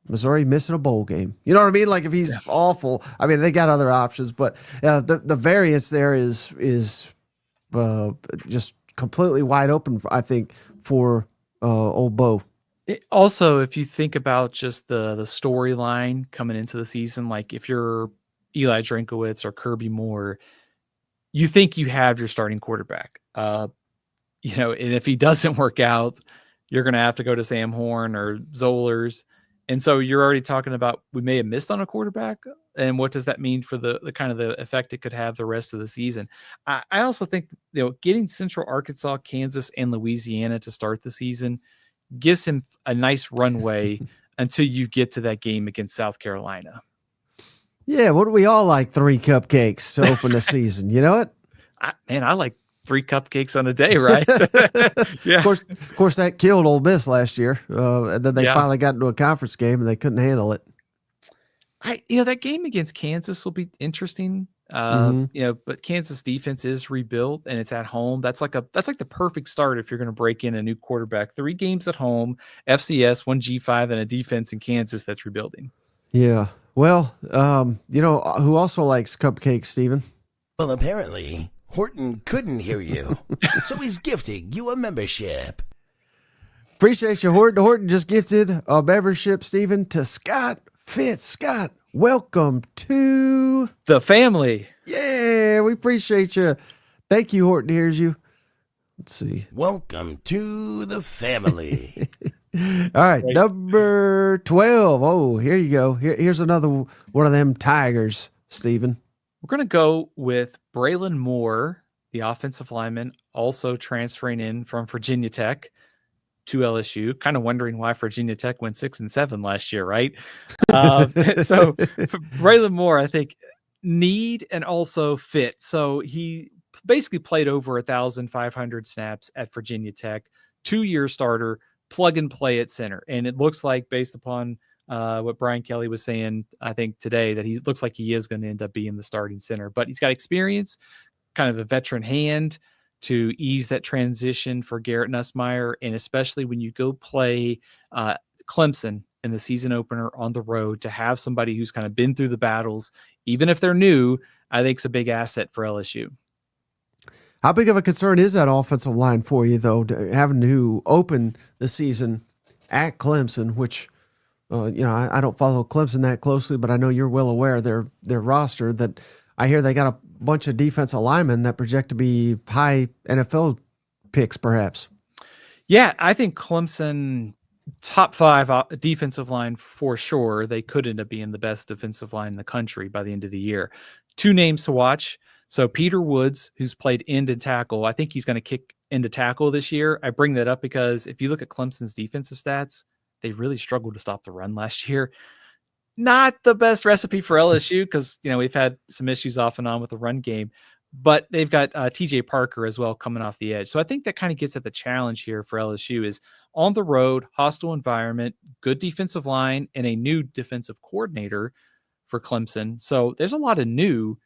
[SPEAKER 2] Missouri missing a bowl game. You know what I mean? Like if he's awful, I mean, they got other options, but the variance there is just completely wide open, I think, for old Beau.
[SPEAKER 1] Also, if you think about just the storyline coming into the season, like if you're Eli Drinkowitz or Kirby Moore, you think you have your starting quarterback. And if he doesn't work out, you're going to have to go to Sam Horn or Zollers. And so you're already talking about we may have missed on a quarterback. And what does that mean for the kind of the effect it could have the rest of the season? I also think, getting Central Arkansas, Kansas, and Louisiana to start the season gives him a nice runway until you get to that game against South Carolina.
[SPEAKER 2] Yeah, what do we all like? 3 cupcakes to open the season. You know what?
[SPEAKER 1] I like 3 cupcakes on a day, right? Yeah.
[SPEAKER 2] Of course, that killed Ole Miss last year. And then they finally got into a conference game and they couldn't handle it.
[SPEAKER 1] That game against Kansas will be interesting. But Kansas defense is rebuilt and it's at home. That's like the perfect start if you're going to break in a new quarterback. 3 games at home, FCS, 1 G5, and a defense in Kansas that's rebuilding.
[SPEAKER 2] Yeah. Well, who also likes cupcakes, Stephen?
[SPEAKER 3] Well, apparently Horton couldn't hear you, so he's gifting you a membership.
[SPEAKER 2] Appreciate you, Horton. Horton just gifted a membership, Stephen, to Scott Fitz. Scott, welcome to
[SPEAKER 1] the family.
[SPEAKER 2] Yeah, we appreciate you. Thank you, Horton hears you. Let's see.
[SPEAKER 3] Welcome to the family.
[SPEAKER 2] All right, number 12. Oh, here you go. Here's another one of them Tigers, Stephen.
[SPEAKER 1] We're going to go with Braelin Moore, the offensive lineman, also transferring in from Virginia Tech to LSU. Kind of wondering why Virginia Tech went 6-7 last year, right? So Braelin Moore, I think, need and also fit. So he basically played over 1,500 snaps at Virginia Tech, 2-year starter, plug and play at center. And it looks like, based upon what Brian Kelly was saying, I think today, that he looks like he is going to end up being the starting center. But he's got experience, kind of a veteran hand to ease that transition for Garrett Nussmeier, and especially when you go play Clemson in the season opener on the road, to have somebody who's kind of been through the battles, even if they're new, I think is a big asset for LSU.
[SPEAKER 2] How big of a concern is that offensive line for you, though, having to open the season at Clemson, which, I don't follow Clemson that closely, but I know you're well aware of their roster, that I hear they got a bunch of defensive linemen that project to be high NFL picks, perhaps.
[SPEAKER 1] Yeah, I think Clemson, top 5 defensive line for sure. They could end up being the best defensive line in the country by the end of the year. 2 names to watch. So Peter Woods, who's played end and tackle, I think he's going to kick into tackle this year. I bring that up because if you look at Clemson's defensive stats, they really struggled to stop the run last year. Not the best recipe for LSU because, we've had some issues off and on with the run game, but they've got TJ Parker as well coming off the edge. So I think that kind of gets at the challenge here for LSU is on the road, hostile environment, good defensive line, and a new defensive coordinator for Clemson. So there's a lot of new,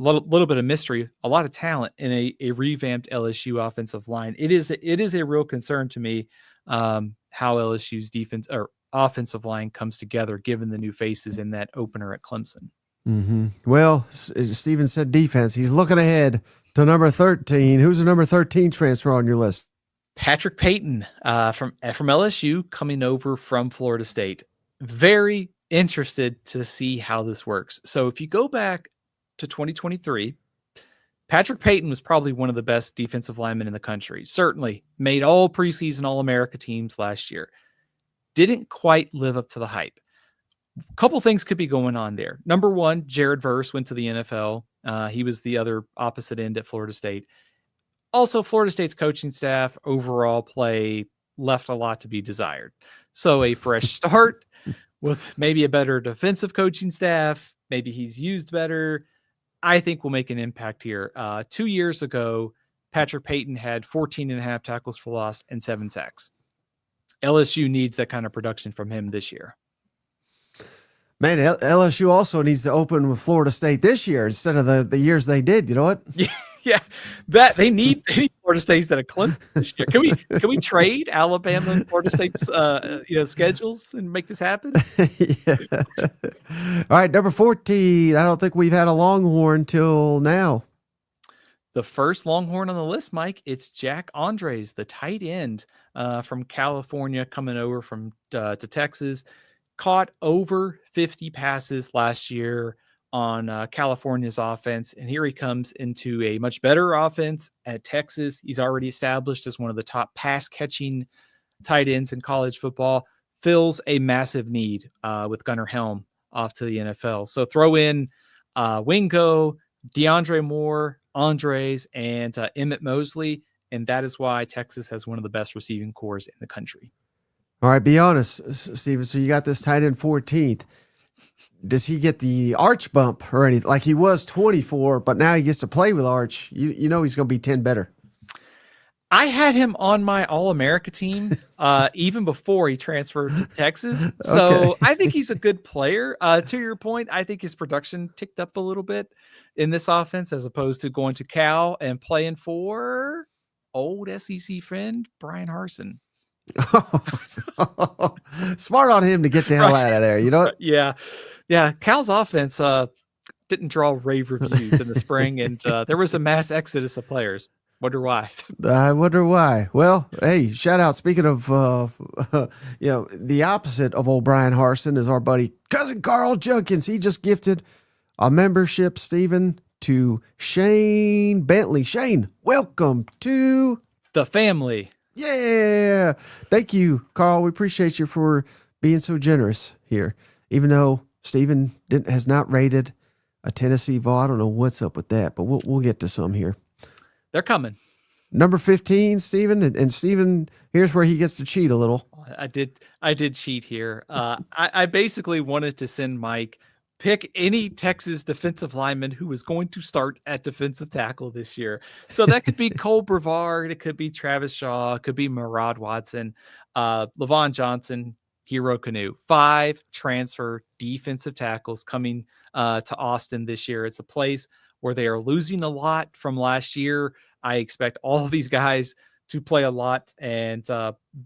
[SPEAKER 1] a little bit of mystery, a lot of talent in a revamped LSU offensive line. It is a real concern to me how LSU's defense or offensive line comes together given the new faces in that opener at Clemson.
[SPEAKER 2] Mm-hmm. Well, as Steven said, defense. He's looking ahead to number 13. Who's the number 13 transfer on your list?
[SPEAKER 1] Patrick Payton from LSU coming over from Florida State. Very interested to see how this works. So if you go back to 2023, Patrick Payton was probably one of the best defensive linemen in the country. Certainly made all preseason All-America teams last year. Didn't quite live up to the hype. A couple things could be going on there. Number one, Jared Verse went to the NFL. He was the other opposite end at Florida State. Also, Florida State's coaching staff overall play left a lot to be desired. So a fresh start with maybe a better defensive coaching staff, maybe he's used better, I think will make an impact here. 2 years ago, Patrick Payton had 14.5 tackles for loss and 7 sacks. LSU needs that kind of production from him this year.
[SPEAKER 2] Man, LSU also needs to open with Florida State this year instead of the years they did. You know what?
[SPEAKER 1] Yeah, that they need Florida State's that a Clemson this year. Can we trade Alabama and Florida State's schedules and make this happen?
[SPEAKER 2] Yeah. All right, number 14. I don't think we've had a Longhorn till now.
[SPEAKER 1] The first Longhorn on the list, Mike, it's Jack Endries, the tight end from California, coming over from to Texas. Caught over 50 passes last year on California's offense, and here he comes into a much better offense at Texas. He's already established as one of the top pass-catching tight ends in college football. Fills a massive need with Gunnar Helm off to the NFL. So throw in Wingo, DeAndre Moore, Endries, and Emmett Mosley, and that is why Texas has one of the best receiving corps in the country.
[SPEAKER 2] All right, be honest, Steven. So you got this tight end 14th. Does he get the Arch bump or anything? Like he was 24, but now he gets to play with Arch. You know he's going to be 10 better.
[SPEAKER 1] I had him on my All-America team even before he transferred to Texas. So I think he's a good player. To your point, I think his production ticked up a little bit in this offense as opposed to going to Cal and playing for old SEC friend Brian Harsin.
[SPEAKER 2] Smart on him to get the hell out of there, you know?
[SPEAKER 1] Yeah. Cal's offense didn't draw rave reviews in the spring, and there was a mass exodus of players. Wonder why.
[SPEAKER 2] I wonder why. Well, hey, shout out. Speaking of, the opposite of old Brian Harsin is our buddy cousin Carl Junkins. He just gifted a membership, Stephen, to Shane Bentley. Shane, welcome to
[SPEAKER 1] the family.
[SPEAKER 2] Yeah. Thank you, Carl. We appreciate you for being so generous here. Even though Stephen has not rated a Tennessee Vol. I don't know what's up with that, but we'll get to some here.
[SPEAKER 1] They're coming.
[SPEAKER 2] Number 15, Stephen. And Stephen, here's where he gets to cheat a little.
[SPEAKER 1] I did cheat here. I basically wanted to send Mike pick any Texas defensive lineman who was going to start at defensive tackle this year. So that could be Cole Brevard. It could be Travis Shaw. It could be Murad Watson, Levon Johnson, Hero Canoe. 5 transfer defensive tackles coming to Austin this year. It's a place where they are losing a lot from last year. I expect all of these guys to play a lot and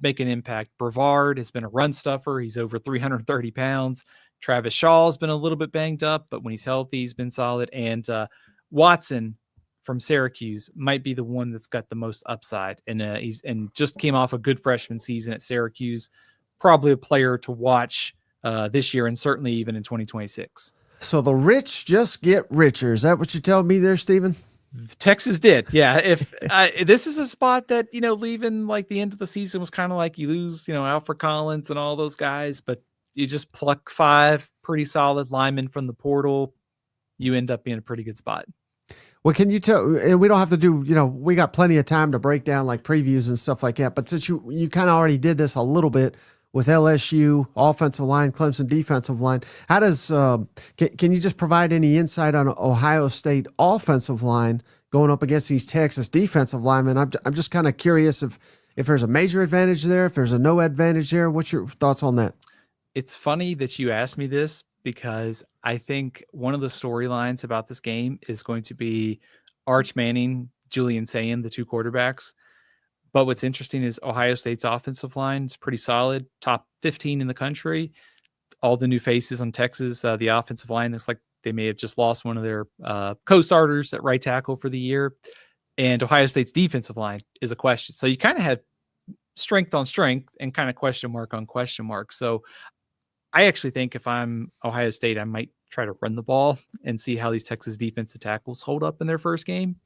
[SPEAKER 1] make an impact. Brevard has been a run stuffer. He's over 330 pounds. Travis Shaw has been a little bit banged up, but when he's healthy, he's been solid. And Watson from Syracuse might be the one that's got the most upside. And he's just came off a good freshman season at Syracuse. Probably a player to watch this year and certainly even in 2026.
[SPEAKER 2] So the rich just get richer. Is that what you're telling me there, Stephen?
[SPEAKER 1] Texas did. Yeah. If this is a spot that, leaving like the end of the season was kind of like you lose, Alfred Collins and all those guys, but you just pluck 5 pretty solid linemen from the portal, you end up being a pretty good spot.
[SPEAKER 2] Well, can you tell, and we don't have to do, we got plenty of time to break down like previews and stuff like that. But since you kind of already did this a little bit with LSU offensive line, Clemson defensive line, how does, can you just provide any insight on Ohio State offensive line going up against these Texas defensive linemen? I'm just kind of curious if there's a major advantage there, if there's a no advantage there. What's your thoughts on that?
[SPEAKER 1] It's funny that you asked me this because I think one of the storylines about this game is going to be Arch Manning, Julian Sayin, the two quarterbacks. But what's interesting is Ohio State's offensive line is pretty solid, top 15 in the country. All the new faces on Texas, the offensive line looks like they may have just lost one of their co-starters at right tackle for the year. And Ohio State's defensive line is a question. So you kind of had strength on strength and kind of question mark on question mark. So I actually think if I'm Ohio State, I might try to run the ball and see how these Texas defensive tackles hold up in their first game.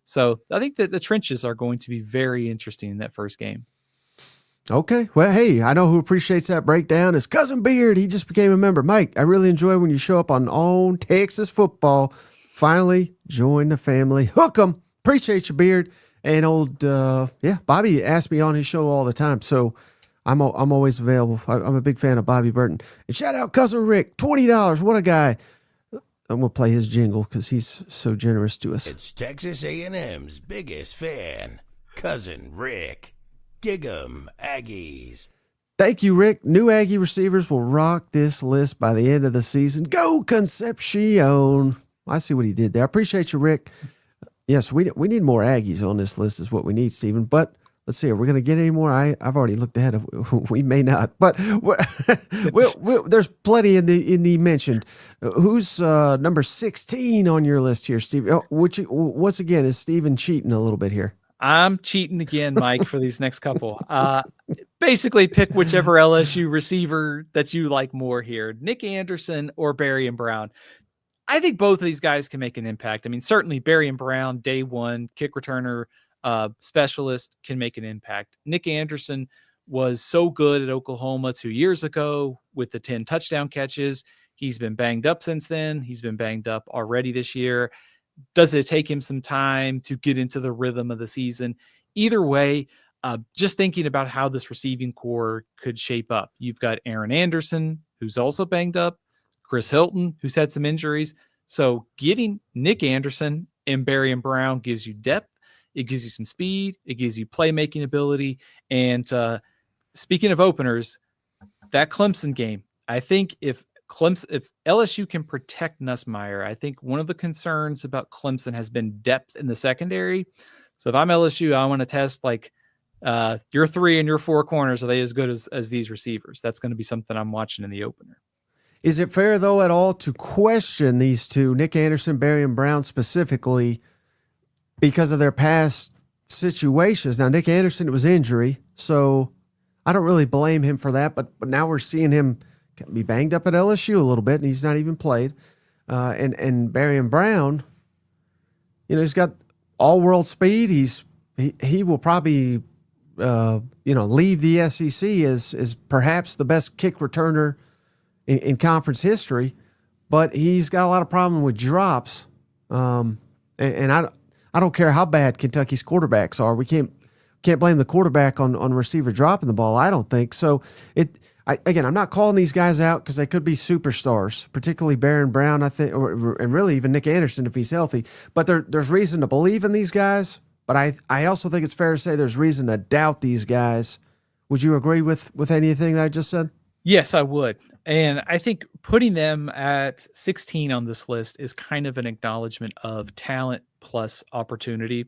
[SPEAKER 1] So I think that the trenches are going to be very interesting in that first game.
[SPEAKER 2] Okay. Well, hey, I know who appreciates that breakdown is Cousin Beard. He just became a member. Mike, I really enjoy when you show up on Texas football. Finally join the family. Hook 'em. Appreciate you, Beard. And Bobby asked me on his show all the time. So I'm always available. I'm a big fan of Bobby Burton. And shout out Cousin Rick, $20. What a guy. I'm going to play his jingle because he's so generous to us.
[SPEAKER 3] It's Texas A&M's biggest fan, Cousin Rick. Dig 'em, Aggies.
[SPEAKER 2] Thank you, Rick. New Aggie receivers will rock this list by the end of the season. Go Concepcion. I see what he did there. I appreciate you, Rick. Yes, we need more Aggies on this list is what we need, Stephen. But let's see, are we going to get any more? I've already looked ahead. We may not, but there's plenty in the mentioned. Who's number 16 on your list here, Steve? Which once again is Stephen cheating a little bit here.
[SPEAKER 1] I'm cheating again, Mike, for these next couple. Basically, pick whichever LSU receiver that you like more here, Nick Anderson or Barion Brown. I think both of these guys can make an impact. I mean, certainly Barion Brown, day one, kick returner, specialist, can make an impact. Nick Anderson was so good at Oklahoma 2 years ago with the 10 touchdown catches. He's been banged up since then. He's been banged up already this year. Does it take him some time to get into the rhythm of the season? Either way, just thinking about how this receiving core could shape up. You've got Aaron Anderson, who's also banged up, Chris Hilton, who's had some injuries. So getting Nick Anderson and Barion Brown gives you depth. It gives you some speed. It gives you playmaking ability. And speaking of openers, that Clemson game, I think if LSU can protect Nussmeier, I think one of the concerns about Clemson has been depth in the secondary. So if I'm LSU, I want to test like your 3 and your 4 corners. Are they as good as these receivers? That's going to be something I'm watching in the opener.
[SPEAKER 2] Is it fair, though, at all to question these two, Nick Anderson, Barion Brown specifically, because of their past situations? Now, Nick Anderson, it was injury, so I don't really blame him for that, but now we're seeing him be banged up at LSU a little bit, and he's not even played. And Barion Brown, he's got all-world speed. He will probably, leave the SEC as perhaps the best kick returner in conference history, but he's got a lot of problem with drops. And I don't care how bad Kentucky's quarterbacks are. We can't blame the quarterback on receiver dropping the ball. I don't think so. Again, I'm not calling these guys out because they could be superstars, particularly Barion Brown, I think, and really even Nick Anderson if he's healthy. But there's reason to believe in these guys. But I also think it's fair to say there's reason to doubt these guys. Would you agree with anything that I just said? Yes,
[SPEAKER 1] I would. And I think putting them at 16 on this list is kind of an acknowledgement of talent plus opportunity.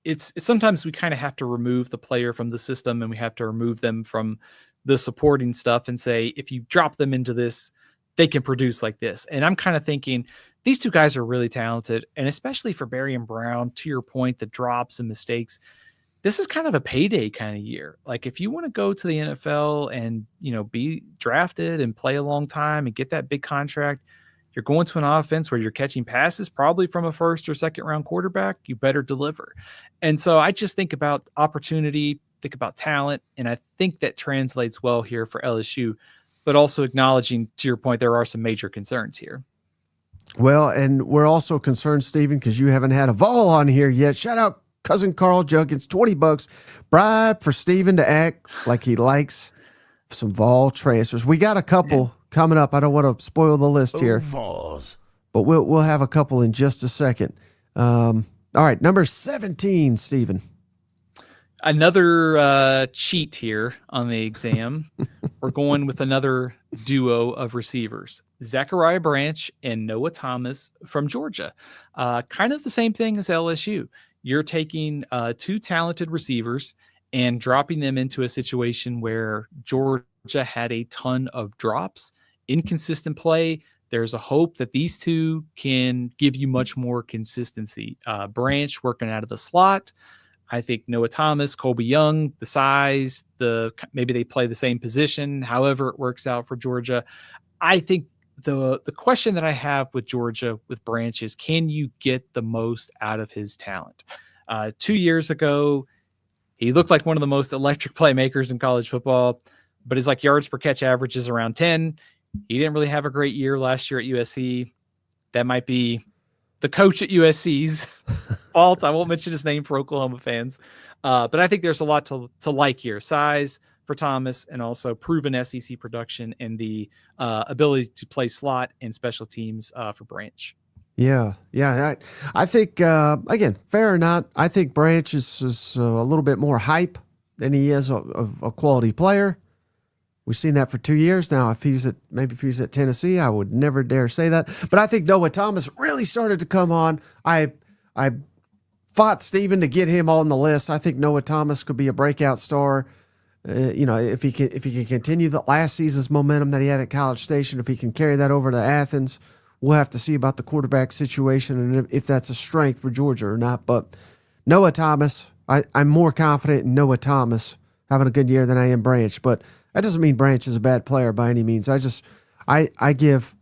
[SPEAKER 1] It's sometimes we kind of have to remove the player from the system and we have to remove them from the supporting stuff and say, if you drop them into this, they can produce like this. And I'm kind of thinking these two guys are really talented. And especially for Barion Brown, to your point, the drops and mistakes, this is kind of a payday kind of year. Like if you want to go to the NFL and, be drafted and play a long time and get that big contract, you're going to an offense where you're catching passes probably from a first or second round quarterback. You better deliver. And so I just think about opportunity, think about talent. And I think that translates well here for LSU, but also acknowledging, to your point, there are some major concerns here.
[SPEAKER 2] Well, and we're also concerned, Stephen, because you haven't had a Vol on here yet. Shout out cousin Carl Junkins, $20 bribe for Stephen to act like he likes some Vol transfers. We got a couple coming up. I don't want to spoil the list here,
[SPEAKER 3] Vols.
[SPEAKER 2] but we'll have a couple in just a second. All right, number 17, Stephen.
[SPEAKER 1] Another cheat here on the exam. We're going with another duo of receivers, Zachariah Branch and Noah Thomas from Georgia. Kind of the same thing as LSU. You're taking two talented receivers and dropping them into a situation where Georgia had a ton of drops, inconsistent play. There's a hope that these two can give you much more consistency. Branch working out of the slot. I think Noah Thomas, Colby Young, the size, maybe they play the same position, however it works out for Georgia. I think the question that I have with Georgia, with Branch, is can you get the most out of his talent? 2 years ago, he looked like one of the most electric playmakers in college football, but his yards per catch average is around 10. He didn't really have a great year last year at USC. That might be the coach at USC's fault. I won't mention his name for Oklahoma fans. But I think there's a lot to like here. Size for Thomas, and also proven SEC production, and the ability to play slot and special teams for Branch.
[SPEAKER 2] Yeah. I think, again, fair or not, I think Branch is a little bit more hype than he is a quality player. We've seen that for 2 years now. If he's at Tennessee, I would never dare say that. But I think Noah Thomas really started to come on. I fought Stephen to get him on the list. I think Noah Thomas could be a breakout star. If he can continue the last season's momentum that he had at College Station, if he can carry that over to Athens, we'll have to see about the quarterback situation and if that's a strength for Georgia or not. But Noah Thomas, I'm more confident in Noah Thomas having a good year than I am Branch. But that doesn't mean Branch is a bad player by any means. I give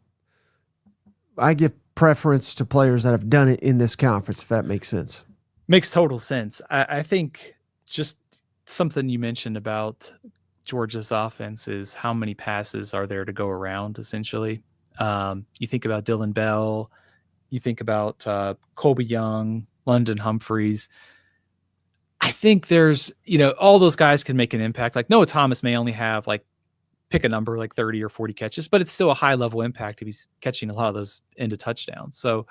[SPEAKER 2] preference to players that have done it in this conference, if that makes sense.
[SPEAKER 1] Makes total sense. I think just something you mentioned about Georgia's offense is how many passes are there to go around, essentially. You think about Dylan Bell, you think about Colby Young, London Humphreys. I think there's, all those guys can make an impact. Noah Thomas may only have pick a number 30 or 40 catches, but it's still a high level impact if he's catching a lot of those into touchdowns. So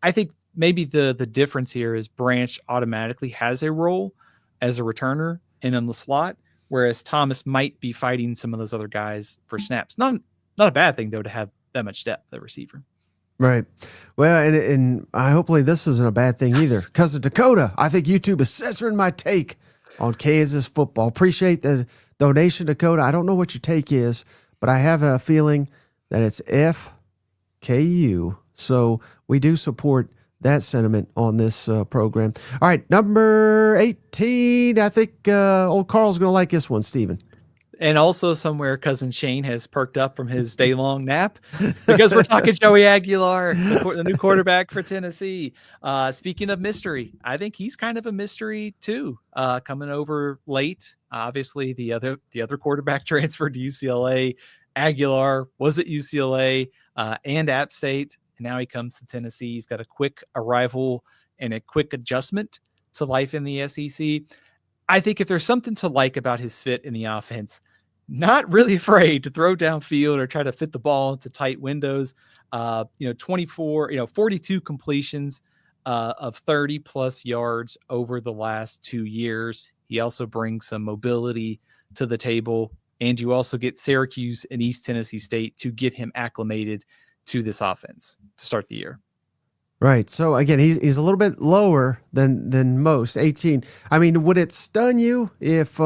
[SPEAKER 1] I think maybe the difference here is Branch automatically has a role as a returner and in the slot, whereas Thomas might be fighting some of those other guys for snaps. Not a bad thing though to have that much depth at receiver.
[SPEAKER 2] Right. Well, and hopefully this isn't a bad thing either. Cousin Dakota, I think YouTube is censoring my take on Kansas football. Appreciate the donation, Dakota. I don't know what your take is, but I have a feeling that it's FKU. So we do support that sentiment on this program. All right, number 18. I think old Carl's going to like this one, Stephen.
[SPEAKER 1] And also somewhere cousin Shane has perked up from his day-long nap because we're talking Joey Aguilar, the new quarterback for Tennessee. Speaking of mystery, I think he's kind of a mystery too, coming over late. Obviously, the other quarterback transferred to UCLA. Aguilar was at UCLA and App State, and now he comes to Tennessee. He's got a quick arrival and a quick adjustment to life in the SEC. I think if there's something to like about his fit in the offense, not really afraid to throw downfield or try to fit the ball into tight windows. 42 completions of 30 plus yards over the last 2 years. He also brings some mobility to the table, and you also get Syracuse and East Tennessee State to get him acclimated to this offense to start the year.
[SPEAKER 2] Right. So again, he's a little bit lower than most, 18. I mean, would it stun you if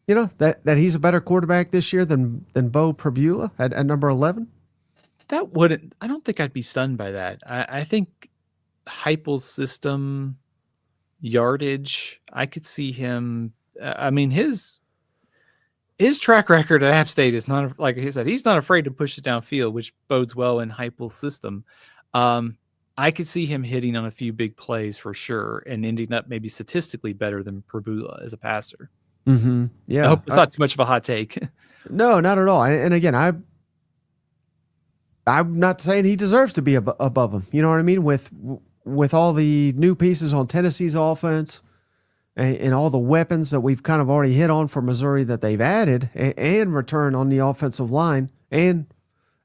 [SPEAKER 2] that he's a better quarterback this year than Beau Pribula at number 11?
[SPEAKER 1] That wouldn't. I don't think I'd be stunned by that. I think Heupel's system, yardage, I could see him. I mean, his track record at App State is not, like he said, he's not afraid to push it downfield, which bodes well in Heupel's system. I could see him hitting on a few big plays for sure and ending up maybe statistically better than Pribula as a passer.
[SPEAKER 2] Mm-hmm. Yeah.
[SPEAKER 1] I hope it's not too much of a hot take.
[SPEAKER 2] No, not at all. And again, I I'm not saying he deserves to be above him. You know what I mean? With all the new pieces on Tennessee's offense and all the weapons that we've kind of already hit on for Missouri that they've added and return on the offensive line and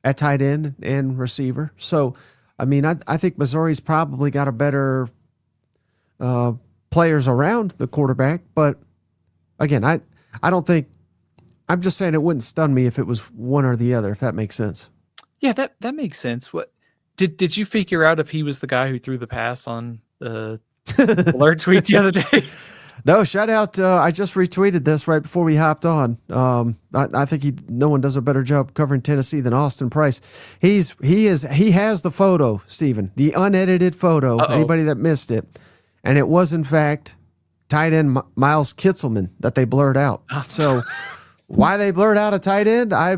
[SPEAKER 2] at tight end and receiver. So, I mean, I think Missouri's probably got a better players around the quarterback. But again, I don't think – I'm just saying it wouldn't stun me if it was one or the other, if that makes sense.
[SPEAKER 1] Yeah, that makes sense. What did you figure out if he was the guy who threw the pass on the alert tweet the other day?
[SPEAKER 2] No, shout out. I just retweeted this right before we hopped on. I think no one does a better job covering Tennessee than Austin Price. He has the photo, Stephen, the unedited photo.
[SPEAKER 1] Uh-oh.
[SPEAKER 2] Anybody that missed it, and it was in fact tight end Miles Kitzelman that they blurred out. So why they blurred out a tight end, I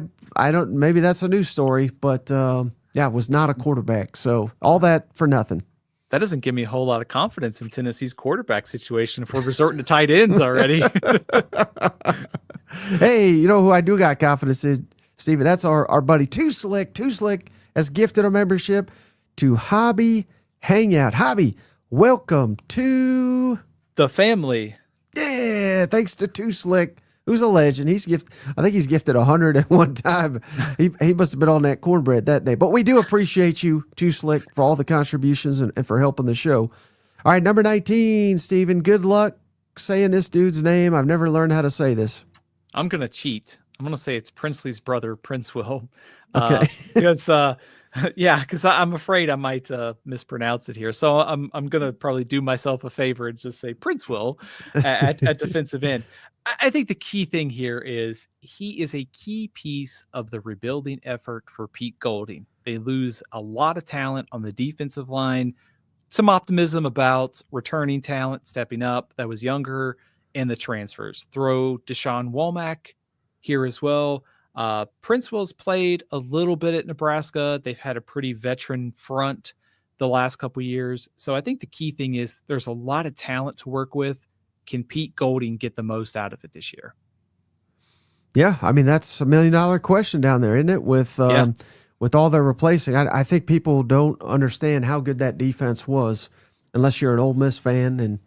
[SPEAKER 2] don't. Maybe that's a news story, but yeah, it was not a quarterback. So all that for nothing.
[SPEAKER 1] That doesn't give me a whole lot of confidence in Tennessee's quarterback situation if we're resorting to tight ends already.
[SPEAKER 2] Hey, you know who I do got confidence in, Steven? That's our buddy Too Slick. Too Slick has gifted a membership to Hobby Hangout. Hobby, welcome to
[SPEAKER 1] the family.
[SPEAKER 2] Yeah, thanks to Too Slick, who's a legend. I think he's gifted 100 at one time. He must have been on that cornbread that day. But we do appreciate you, Too Slick, for all the contributions and for helping the show. All right, number 19, Stephen. Good luck saying this dude's name. I've never learned how to say this.
[SPEAKER 1] I'm going to cheat. I'm going to say it's Princely's brother, Princewill.
[SPEAKER 2] Okay.
[SPEAKER 1] Because I'm afraid I might mispronounce it here. So I'm going to probably do myself a favor and just say Princewill at defensive end. I think the key thing here is he is a key piece of the rebuilding effort for Pete Golding. They lose a lot of talent on the defensive line, some optimism about returning talent, stepping up that was younger, and the transfers. Throw Deshaun Womack here as well. Princewill's played a little bit at Nebraska. They've had a pretty veteran front the last couple of years. So I think the key thing is there's a lot of talent to work with. Can Pete Golding get the most out of it this year?
[SPEAKER 2] Yeah, I mean, that's $1 million question down there, isn't it? With all their replacing. I think people don't understand how good that defense was unless you're an Ole Miss fan. And,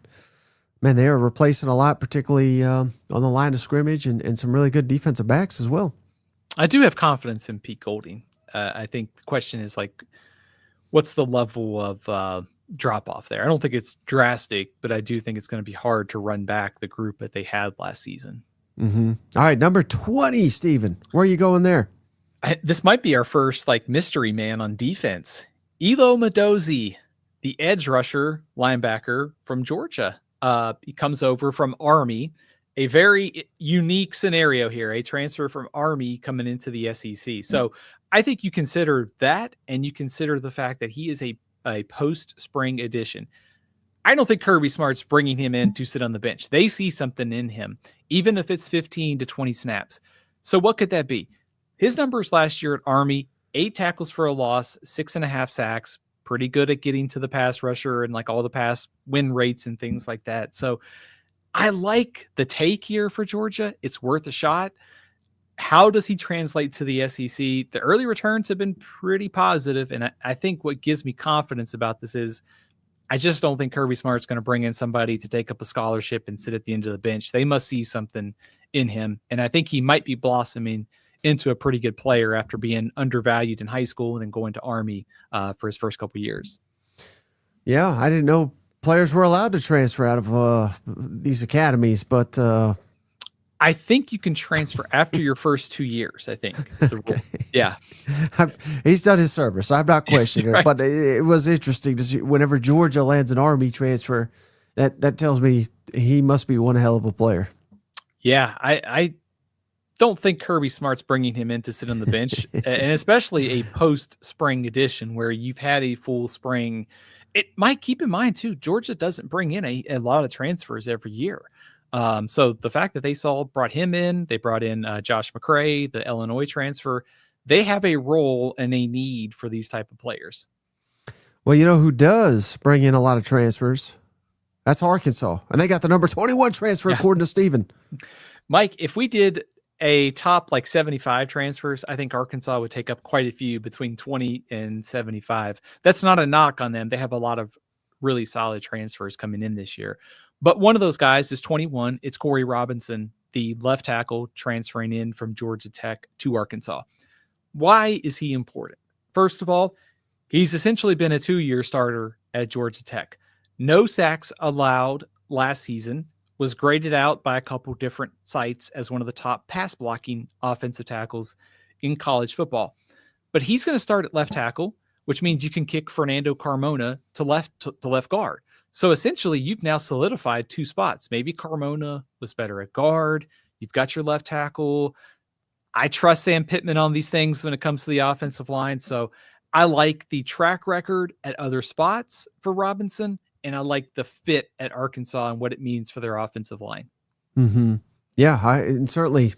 [SPEAKER 2] man, they are replacing a lot, particularly on the line of scrimmage and some really good defensive backs as well.
[SPEAKER 1] I do have confidence in Pete Golding. I think the question is, like, what's the level of drop off there? I don't think it's drastic, but I do think it's going to be hard to run back the group that they had last season.
[SPEAKER 2] Mm-hmm. All right, number 20, Stephen. Where are you going there?
[SPEAKER 1] This might be our first mystery man on defense. Elo Modozie, the edge rusher linebacker from Georgia. He comes over from Army. A very unique scenario here, a transfer from Army coming into the SEC. So I think you consider that, and you consider the fact that he is a post-spring addition. I don't think Kirby Smart's bringing him in to sit on the bench. They see something in him, even if it's 15 to 20 snaps. So what could that be? His numbers last year at Army, 8 tackles for a loss, 6.5 sacks, pretty good at getting to the pass rusher and all the pass win rates and things like that. So I like the take here for Georgia. It's worth a shot. How does he translate to the SEC? The early returns have been pretty positive, and I think what gives me confidence about this is I just don't think Kirby Smart's going to bring in somebody to take up a scholarship and sit at the end of the bench. They must see something in him, and I think he might be blossoming into a pretty good player after being undervalued in high school and then going to Army for his first couple of years.
[SPEAKER 2] Yeah, I didn't know players were allowed to transfer out of these academies, but
[SPEAKER 1] I think you can transfer after your first 2 years, I think. Is the rule.
[SPEAKER 2] Okay.
[SPEAKER 1] Yeah.
[SPEAKER 2] He's done his service. I'm not questioning
[SPEAKER 1] Right.
[SPEAKER 2] it, but it was interesting to see whenever Georgia lands an Army transfer, that tells me he must be one hell of a player.
[SPEAKER 1] Yeah, I don't think Kirby Smart's bringing him in to sit on the bench, and especially a post-spring edition where you've had a full spring. It might keep in mind, too, Georgia doesn't bring in a lot of transfers every year. So the fact that they brought him in, they brought in Josh McCray, the Illinois transfer, they have a role and a need for these type of players.
[SPEAKER 2] Well, you know who does bring in a lot of transfers? That's Arkansas. And they got the number 21 transfer, according to Steven.
[SPEAKER 1] Mike, if we did a top like 75 transfers, I think Arkansas would take up quite a few between 20 and 75. That's not a knock on them. They have a lot of really solid transfers coming in this year. But one of those guys is 21. It's Corey Robinson, the left tackle transferring in from Georgia Tech to Arkansas. Why is he important? First of all, he's essentially been a 2-year starter at Georgia Tech. No sacks allowed last season, was graded out by a couple different sites as one of the top pass blocking offensive tackles in college football. But he's going to start at left tackle, which means you can kick Fernando Carmona to left guard. So essentially you've now solidified 2 spots. Maybe Carmona was better at guard. You've got your left tackle. I trust Sam Pittman on these things when it comes to the offensive line. So I like the track record at other spots for Robinson, and I like the fit at Arkansas and what it means for their offensive line.
[SPEAKER 2] Mm-hmm. Yeah, and certainly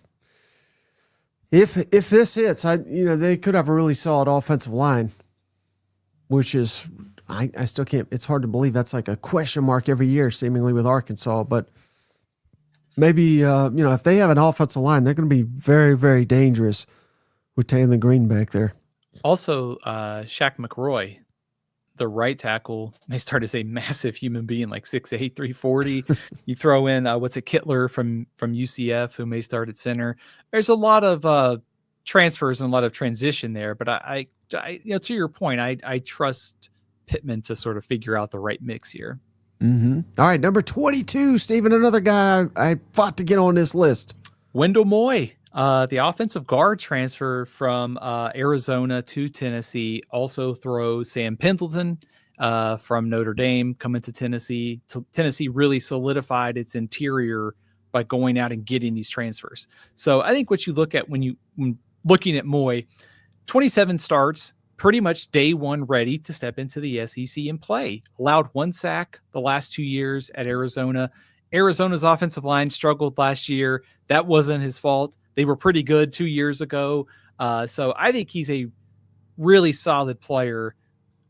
[SPEAKER 2] if this hits, they could have a really solid offensive line, which is I still can't. It's hard to believe that's like a question mark every year, seemingly with Arkansas. But maybe if they have an offensive line, they're going to be very, very dangerous with Taylor Green back there. Also,
[SPEAKER 1] Shaq McRoy, the right tackle, may start as a massive human being, like 6'8", 340. You throw in Kittler from UCF, who may start at center. There's a lot of transfers and a lot of transition there. But I to your point, I trust Pittman to sort of figure out the right mix here.
[SPEAKER 2] Mm-hmm. All right, number 22, Stephen, another guy I fought to get on this list.
[SPEAKER 1] Wendell Moe, the offensive guard transfer from Arizona to Tennessee, also throws Sam Pendleton from Notre Dame coming to Tennessee. Tennessee really solidified its interior by going out and getting these transfers. So I think what you look at when looking at Moe, 27 starts, pretty much day one ready to step into the SEC and play. Allowed 1 sack the last 2 years at Arizona. Arizona's offensive line struggled last year. That wasn't his fault. They were pretty good 2 years ago. So I think he's a really solid player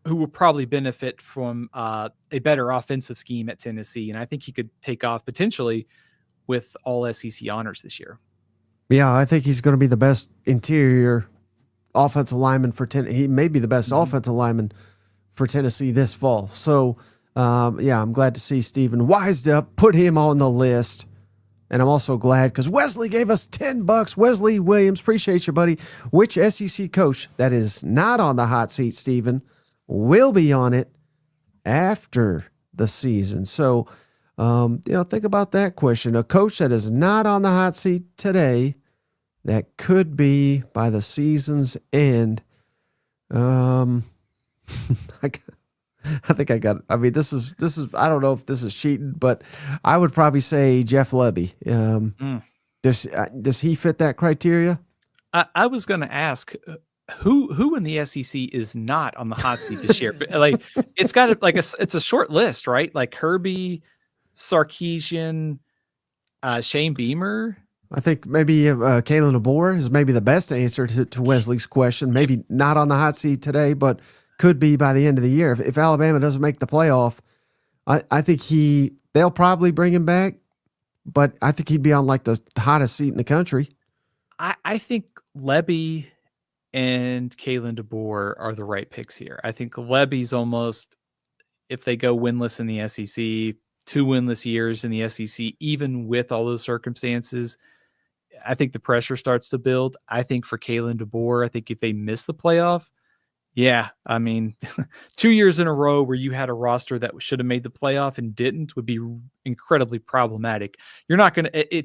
[SPEAKER 1] who will probably benefit from a better offensive scheme at Tennessee. And I think he could take off potentially with all SEC honors this year.
[SPEAKER 2] Yeah, I think he's going to be the best interior offensive lineman for Tennessee. He may be the best offensive lineman for Tennessee this fall. So, I'm glad to see Stephen wised up, put him on the list. And I'm also glad because Wesley gave us $10. Wesley Williams, appreciate you, buddy. Which SEC coach that is not on the hot seat, Stephen, will be on it after the season? So, think about that question. A coach that is not on the hot seat today that could be by the season's end. I think I got it. I mean, this is, I don't know if this is cheating, but I would probably say Jeff Lebby. Does he fit that criteria?
[SPEAKER 1] I was going to ask who in the SEC is not on the hot seat this year? Like it's got it's a short list, right? Like Kirby, Sarkisian, Shane Beamer.
[SPEAKER 2] I think maybe Kalen DeBoer is maybe the best answer to Wesley's question. Maybe not on the hot seat today, but could be by the end of the year. If Alabama doesn't make the playoff, I think they'll probably bring him back, but I think he'd be on like the hottest seat in the country.
[SPEAKER 1] I think Lebby and Kalen DeBoer are the right picks here. I think Lebby's almost, if they go winless in the SEC, 2 winless years in the SEC, even with all those circumstances, I think the pressure starts to build. I think for Kalen DeBoer, I think if they miss the playoff, yeah, I mean, 2 years in a row where you had a roster that should have made the playoff and didn't would be incredibly problematic. You're not going to,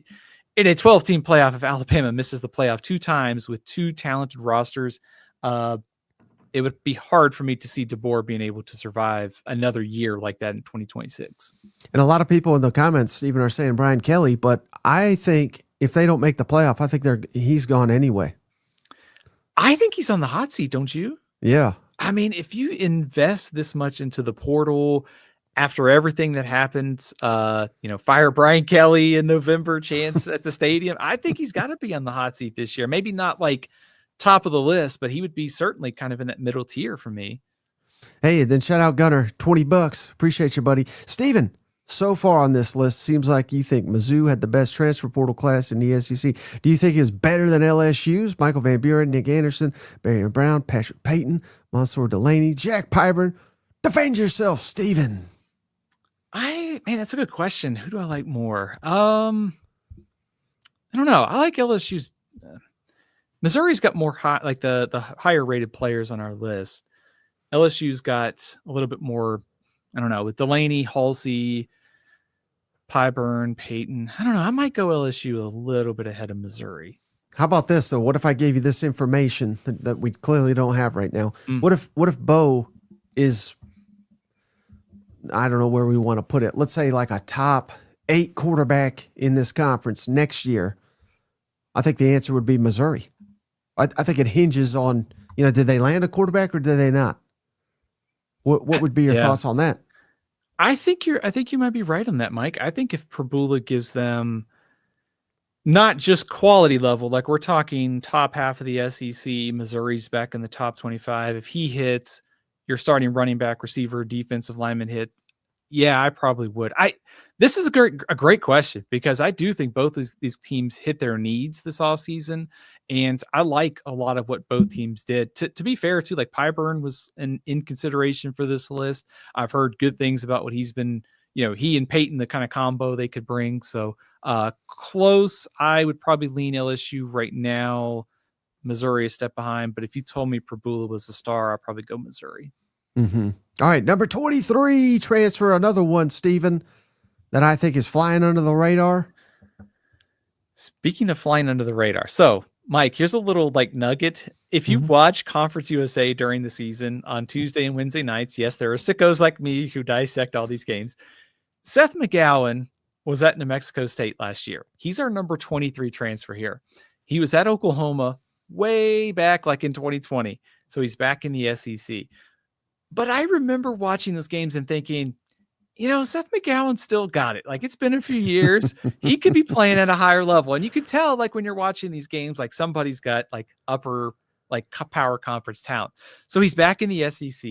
[SPEAKER 1] in a 12-team playoff, if Alabama misses the playoff 2 times with 2 talented rosters, it would be hard for me to see DeBoer being able to survive another year like that in 2026.
[SPEAKER 2] And a lot of people in the comments even are saying Brian Kelly, but I think if they don't make the playoff, I think he's gone anyway.
[SPEAKER 1] I think he's on the hot seat, don't you?
[SPEAKER 2] Yeah.
[SPEAKER 1] I mean, if you invest this much into the portal after everything that happened, fire Brian Kelly in November chance at the stadium, I think he's got to be on the hot seat this year. Maybe not like top of the list, but he would be certainly kind of in that middle tier for me.
[SPEAKER 2] Hey, then shout out Gunner, $20. Appreciate you, buddy. Steven, so far on this list, seems like you think Mizzou had the best transfer portal class in the SEC. Do you think it was better than LSU's? Michael Van Buren, Nick Anderson, Barion Brown, Patrick Payton, Mansoor Delane, Jack Pyburn. Defend yourself, Stephen.
[SPEAKER 1] Man, that's a good question. Who do I like more? I don't know. I like LSU's. Missouri's got more high, like the higher rated players on our list. LSU's got a little bit more. I don't know, with Delaney, Halsey, Pyburn, Payton. I don't know. I might go LSU a little bit ahead of Missouri.
[SPEAKER 2] How about this though? What if I gave you this information that we clearly don't have right now? What if Beau is, I don't know where we want to put it. Let's say like a top 8 quarterback in this conference next year. I think the answer would be Missouri. I think it hinges on, did they land a quarterback or did they not? What would be your thoughts on that?
[SPEAKER 1] I think you might be right on that, Mike. I think if Pribula gives them not just quality level, like we're talking top half of the SEC, Missouri's back in the top 25. If he hits, your starting running back, receiver, defensive lineman hit. Yeah, I probably would. This is a great question because I do think both these teams hit their needs this offseason, and I like a lot of what both teams did. To be fair, too, like Pyburn was in consideration for this list. I've heard good things about what he's been, he and Payton, the kind of combo they could bring. So close, I would probably lean LSU right now. Missouri a step behind, but if you told me Pribula was a star, I'd probably go Missouri.
[SPEAKER 2] Mm-hmm. All right, number 23 transfer, another one, Stephen, that I think is flying under the radar.
[SPEAKER 1] Speaking of flying under the radar, so Mike, here's a little nugget. If you watch Conference USA during the season on Tuesday and Wednesday nights, yes, there are sickos like me who dissect all these games. Seth McGowan was at New Mexico State last year. He's our number 23 transfer here. He was at Oklahoma way back in 2020. So he's back in the SEC. But I remember watching those games and thinking, Seth McGowan still got it. It's been a few years. He could be playing at a higher level. And you can tell, when you're watching these games, somebody's got upper, power conference talent. So he's back in the SEC.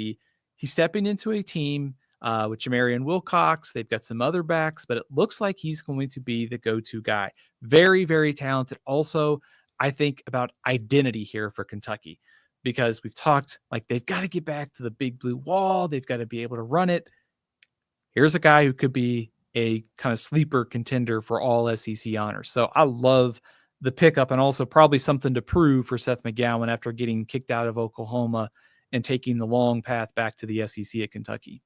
[SPEAKER 1] He's stepping into a team with Jamarian Wilcox. They've got some other backs, but it looks like he's going to be the go-to guy. Very, very talented. Also, I think about identity here for Kentucky. Because we've talked they've got to get back to the big blue wall. They've got to be able to run it. Here's a guy who could be a kind of sleeper contender for all SEC honors. So I love the pickup and also probably something to prove for Seth McGowan after getting kicked out of Oklahoma and taking the long path back to the SEC at Kentucky.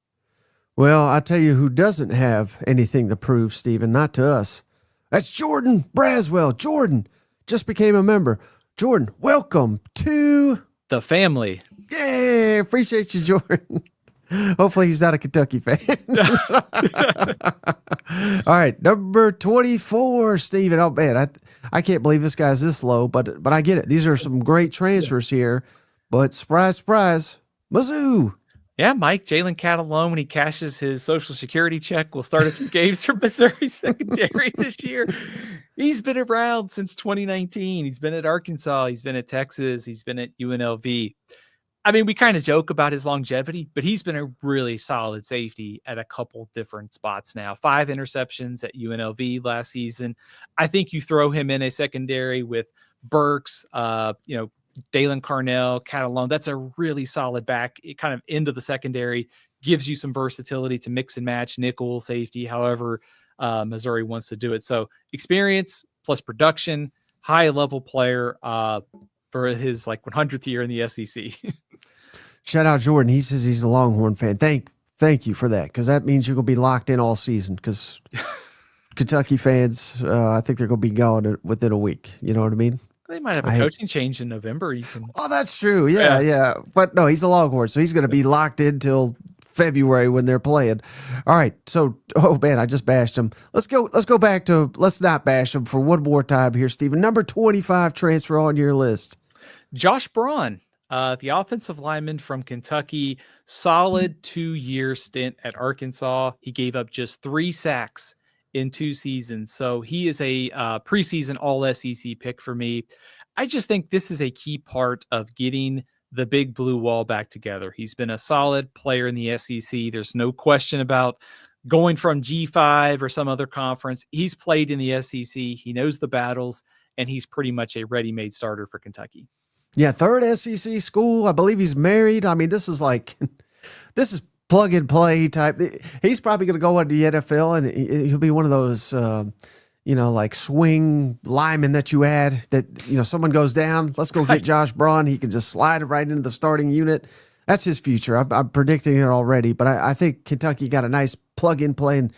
[SPEAKER 2] Well, I tell you who doesn't have anything to prove, Stephen, not to us. That's Jordan Braswell. Jordan just became a member. Jordan, welcome to
[SPEAKER 1] the family.
[SPEAKER 2] Yay! Appreciate you, Jordan. Hopefully he's not a Kentucky fan. All right, number 24, Stephen. Oh man, I can't believe this guy's this low, but I get it. These are some great transfers here, but surprise, surprise, Mizzou.
[SPEAKER 1] Yeah, Mike, Jalen Catalon, when he cashes his Social Security check, will start a few games for Missouri secondary this year. He's been around since 2019. He's been at Arkansas. He's been at Texas. He's been at UNLV. I mean, we kind of joke about his longevity, but he's been a really solid safety at a couple different spots now. 5 interceptions at UNLV last season. I think you throw him in a secondary with Burks, Dalen Carnell, Catalon. That's a really solid back. It kind of into the secondary, gives you some versatility to mix and match nickel, safety, however Missouri wants to do it. So experience plus production, high level player for his 100th year in the SEC.
[SPEAKER 2] Shout out Jordan. He says he's a Longhorn fan. Thank you for that, because that means you're going to be locked in all season, because Kentucky fans, I think they're going to be gone within a week. You know what I mean?
[SPEAKER 1] They might have a coaching change in November.
[SPEAKER 2] Oh, that's true. Yeah. But no, he's a Longhorn, so he's going to be locked in till February when they're playing. All right. So, oh man, I just bashed him. Let's not bash him for one more time here, Stephen. Number 25 transfer on your list.
[SPEAKER 1] Josh Braun, the offensive lineman from Kentucky, solid 2-year stint at Arkansas. He gave up just 3 sacks in 2 seasons. So he is a preseason all SEC pick for me. I just think this is a key part of getting the big blue wall back together. He's been a solid player in the SEC. There's no question about going from G5 or some other conference. He's played in the SEC. He knows the battles, and he's pretty much a ready-made starter for Kentucky.
[SPEAKER 2] Yeah, third SEC school. I believe he's married. I mean, this is plug and play type. He's probably going to go into the NFL, and he'll be one of those, like swing linemen that you add that, someone goes down. Let's go get Josh Braun. He can just slide right into the starting unit. That's his future. I'm predicting it already, but I think Kentucky got a nice plug and play, and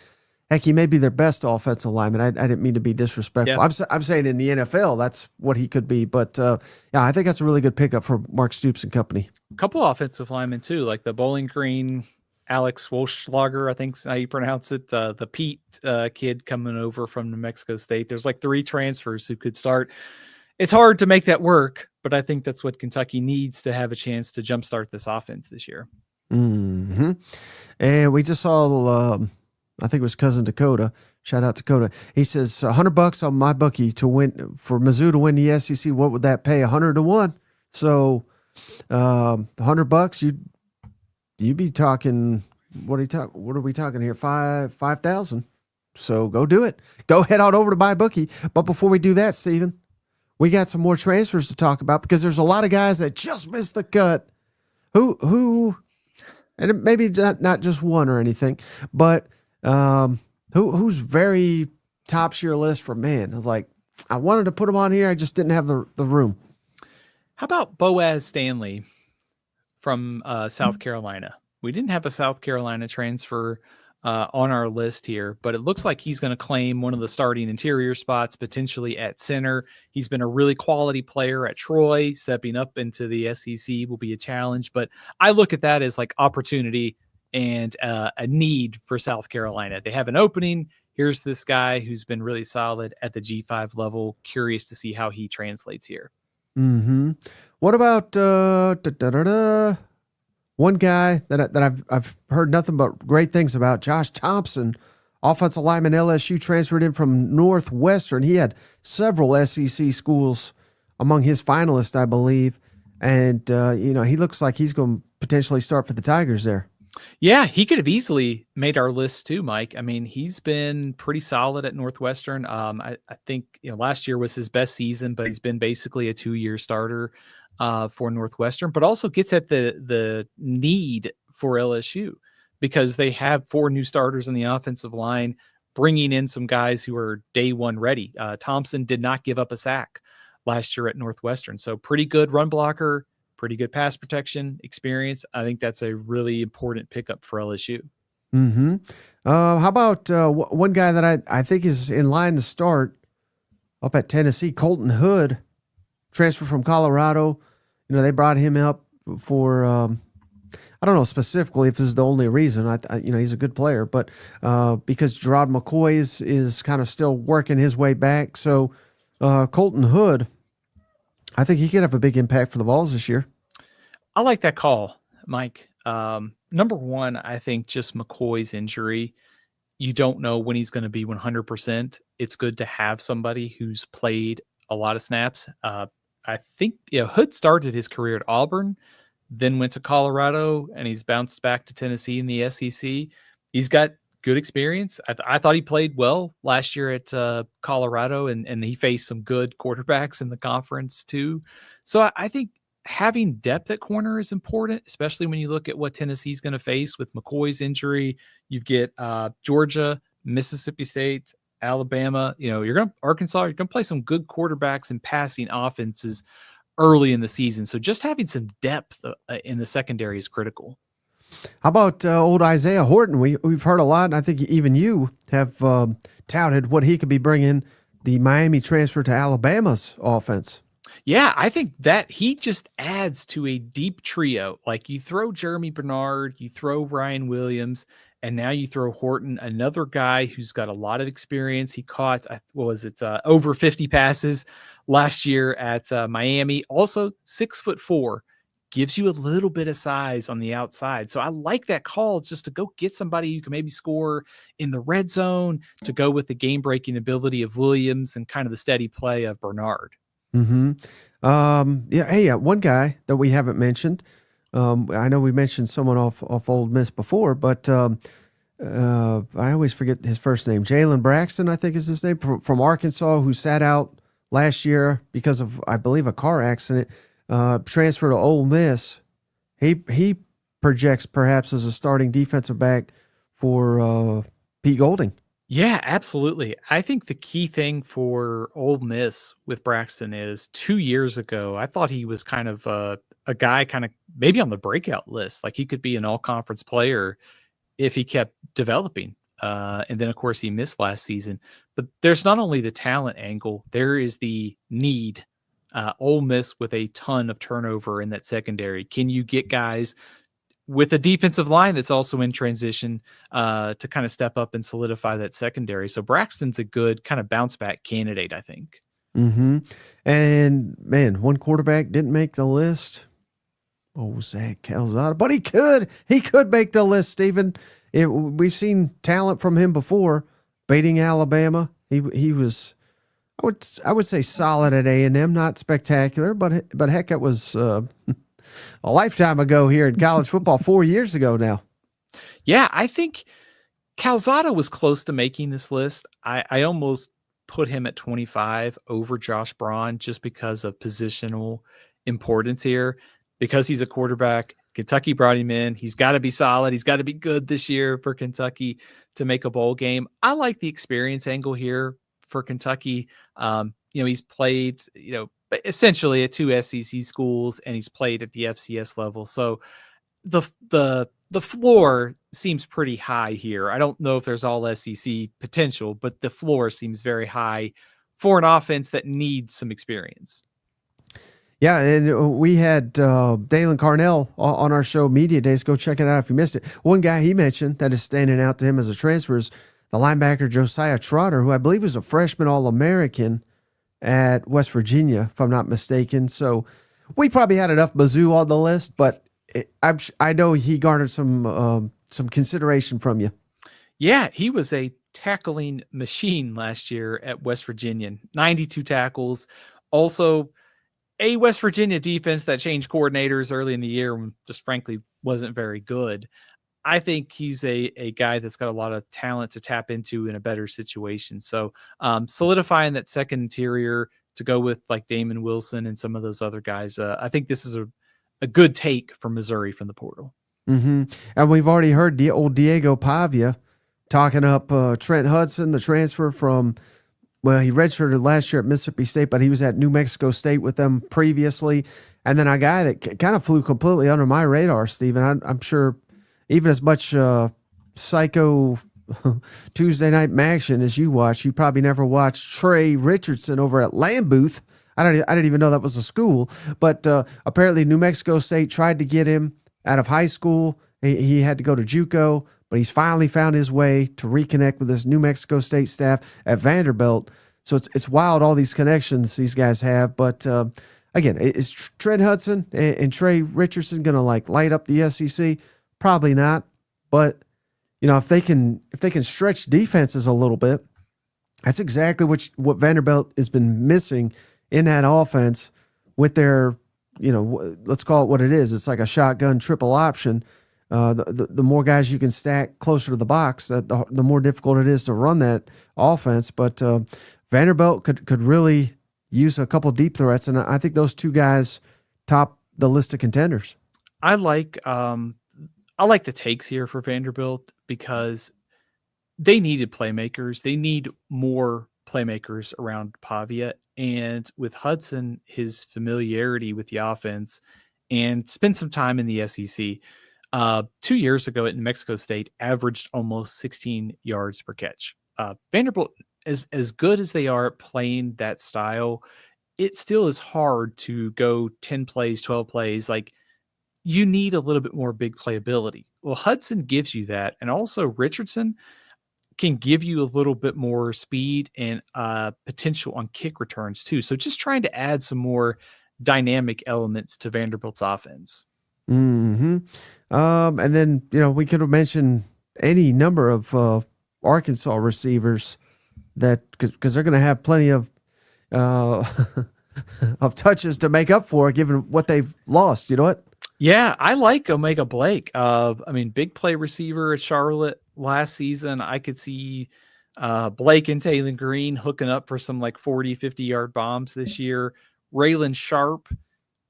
[SPEAKER 2] heck, he may be their best offensive lineman. I didn't mean to be disrespectful. Yeah. I'm saying in the NFL, that's what he could be. But I think that's a really good pickup for Mark Stoops and company.
[SPEAKER 1] A couple offensive linemen too, like the Bowling Green Alex Wolschlager, I think's how you pronounce it. The Pete kid coming over from New Mexico State. There's like 3 transfers who could start. It's hard to make that work, but I think that's what Kentucky needs to have a chance to jumpstart this offense this year.
[SPEAKER 2] Mm-hmm. And we just saw, I think it was cousin Dakota. Shout out Dakota. He says $100 on my bookie to win for Mizzou to win the SEC. What would that pay? 100-1. So, $100. You'd be talking. What are we talking here? 5,000. So go do it. Go head on over to my bookie. But before we do that, Steven, we got some more transfers to talk about because there's a lot of guys that just missed the cut. Who, and maybe not just one or anything, but who's very tops your list for man. I was like, I wanted to put him on here. I just didn't have the room.
[SPEAKER 1] How about Boaz Stanley from South Carolina? We didn't have a South Carolina transfer on our list here, but it looks like he's going to claim one of the starting interior spots, potentially at center. He's been a really quality player at Troy. Stepping up into the SEC will be a challenge, but I look at that as like opportunity and a need for South Carolina. They have an opening. Here's this guy who's been really solid at the G5 level. Curious to see how he translates here.
[SPEAKER 2] Mm-hmm. What about one guy that I've heard nothing but great things about? Josh Thompson, offensive lineman, LSU, transferred in from Northwestern. He had several SEC schools among his finalists, I believe, and he looks like he's going to potentially start for the Tigers there.
[SPEAKER 1] Yeah, he could have easily made our list too, Mike. I mean, he's been pretty solid at Northwestern. I think last year was his best season, but he's been basically a 2-year starter for Northwestern, but also gets at the need for LSU because they have 4 new starters in the offensive line, bringing in some guys who are day one ready. Thompson did not give up a sack last year at Northwestern, so pretty good run blocker, pretty good pass protection experience. I think that's a really important pickup for LSU.
[SPEAKER 2] Mm-hmm. How about one guy that I think is in line to start up at Tennessee, Colton Hood, transfer from Colorado. They brought him up for, I don't know specifically if this is the only reason. He's a good player, but because Gerard McCoy is kind of still working his way back. So Colton Hood, I think he could have a big impact for the Vols this year.
[SPEAKER 1] I like that call, Mike. Number one, I think just McCoy's injury, you don't know when he's going to be 100%. It's good to have somebody who's played a lot of snaps. I think Hood started his career at Auburn, then went to Colorado, and he's bounced back to Tennessee in the SEC. He's got good experience. I thought he played well last year at Colorado, and he faced some good quarterbacks in the conference too. So I think having depth at corner is important, especially when you look at what Tennessee's going to face with McCoy's injury. You get Georgia, Mississippi State, Alabama. Arkansas. You're going to play some good quarterbacks and passing offenses early in the season. So just having some depth in the secondary is critical.
[SPEAKER 2] How about old Isaiah Horton? We've heard a lot, and I think even you have touted what he could be bringing the Miami transfer to Alabama's offense.
[SPEAKER 1] Yeah, I think that he just adds to a deep trio. Like you throw Jeremy Bernard, you throw Ryan Williams, and now you throw Horton, another guy who's got a lot of experience. He caught, over 50 passes last year at Miami. Also 6'4", gives you a little bit of size on the outside. So I like that call just to go get somebody who can maybe score in the red zone, to go with the game-breaking ability of Williams and kind of the steady play of Bernard.
[SPEAKER 2] Mm-hmm. One guy that we haven't mentioned. I know we mentioned someone off Ole Miss before, but I always forget his first name. Jalen Braxton, I think is his name, from Arkansas, who sat out last year because of, I believe, a car accident. Transferred to Ole Miss. He projects perhaps as a starting defensive back for Pete Golding.
[SPEAKER 1] Yeah, absolutely. I think the key thing for Ole Miss with Braxton is 2 years ago, I thought he was kind of a guy kind of maybe on the breakout list. Like he could be an all-conference player if he kept developing. And then, of course, he missed last season. But there's not only the talent angle, there is the need. Ole Miss with a ton of turnover in that secondary. Can you get guys with a defensive line that's also in transition to kind of step up and solidify that secondary? So Braxton's a good kind of bounce back candidate, I think.
[SPEAKER 2] Mm-hmm. And, man, one quarterback didn't make the list. Oh, Zach Calzada. But he could make the list, Stephen. We've seen talent from him before, beating Alabama. He was, I would say, solid at A&M, not spectacular, but heck, it was a lifetime ago here in college football, 4 years ago now.
[SPEAKER 1] Yeah, I think Calzada was close to making this list. I almost put him at 25 over Josh Braun just because of positional importance here. Because he's a quarterback, Kentucky brought him in. He's got to be solid. He's got to be good this year for Kentucky to make a bowl game. I like the experience angle here for Kentucky. He's played, essentially at 2 SEC schools, and he's played at the FCS level. So the floor seems pretty high here. I don't know if there's all SEC potential, but the floor seems very high for an offense that needs some experience.
[SPEAKER 2] Yeah, and we had Dalen Carnell on our show, Media Days. Go check it out if you missed it. One guy he mentioned that is standing out to him as a transfer is the linebacker Josiah Trotter, who I believe was a freshman All-American at West Virginia, if I'm not mistaken. So we probably had enough Mizzou on the list, but I know he garnered some consideration from you.
[SPEAKER 1] Yeah, he was a tackling machine last year at West Virginia. 92 tackles. Also, a West Virginia defense that changed coordinators early in the year and just frankly wasn't very good. I think he's a guy that's got a lot of talent to tap into in a better situation. So solidifying that second interior to go with like Damon Wilson and some of those other guys, I think this is a good take for Missouri from the portal.
[SPEAKER 2] Mm-hmm. And we've already heard old Diego Pavia talking up Trent Hudson, the transfer from, well, he redshirted last year at Mississippi State, but he was at New Mexico State with them previously. And then a guy that kind of flew completely under my radar, Stephen. I'm sure even as much psycho Tuesday Night Maction as you watch, you probably never watched Trey Richardson over at Lambuth. I didn't even know that was a school. But apparently New Mexico State tried to get him out of high school. He had to go to JUCO. But he's finally found his way to reconnect with this New Mexico State staff at Vanderbilt. So it's wild, all these connections these guys have. But again, is Trent Hudson and Trey Richardson going to like light up the SEC? Probably not. But if they can stretch defenses a little bit, that's exactly what Vanderbilt has been missing in that offense with their, let's call it what it is. It's like a shotgun triple option. The more guys you can stack closer to the box, the more difficult it is to run that offense. But Vanderbilt could really use a couple deep threats, and I think those two guys top the list of contenders.
[SPEAKER 1] I like the takes here for Vanderbilt because they needed playmakers. They need more playmakers around Pavia, and with Hudson, his familiarity with the offense, and spend some time in the SEC. 2 years ago at New Mexico State averaged almost 16 yards per catch. Vanderbilt, as good as they are at playing that style, it still is hard to go 10 plays, 12 plays. Like you need a little bit more big playability. Well, Hudson gives you that. And also Richardson can give you a little bit more speed and potential on kick returns too. So just trying to add some more dynamic elements to Vanderbilt's offense.
[SPEAKER 2] Mm-hmm. And then, we could have mentioned any number of Arkansas receivers that because they're going to have plenty of of touches to make up for given what they've lost. You know what?
[SPEAKER 1] Yeah, I like Omega Blake. Big play receiver at Charlotte. last season, I could see Blake and Taylor Green hooking up for some like 40, 50-yard bombs this year. Raylan Sharp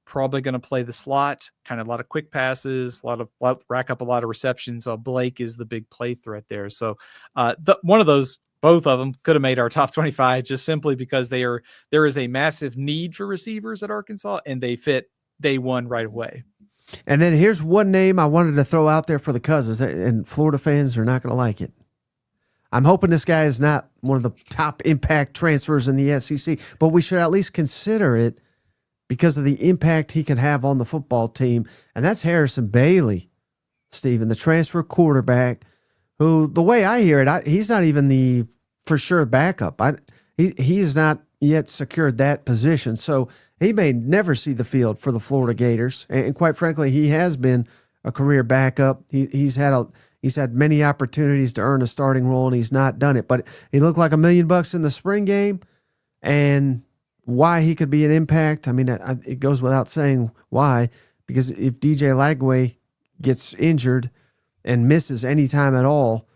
[SPEAKER 1] probably going to play the slot, kind of a lot of quick passes, rack up a lot of receptions. So Blake is the big play threat there. So one of those, both of them could have made our top 25 just simply because there is a massive need for receivers at Arkansas, and they fit day one right away.
[SPEAKER 2] And then here's one name I wanted to throw out there for the Cousins, and Florida fans are not going to like it. I'm hoping this guy is not one of the top impact transfers in the SEC, but we should at least consider it because of the impact he can have on the football team. And that's Harrison Bailey, Stephen, the transfer quarterback, who, the way I hear it, he's not even the for sure backup. He has not yet secured that position. So he may never see the field for the Florida Gators. And quite frankly, he has been a career backup. He's had many opportunities to earn a starting role, and he's not done it. But he looked like $1 million in the spring game, and why he could be an impact, I mean, it goes without saying why, because if DJ Lagway gets injured and misses any time at all,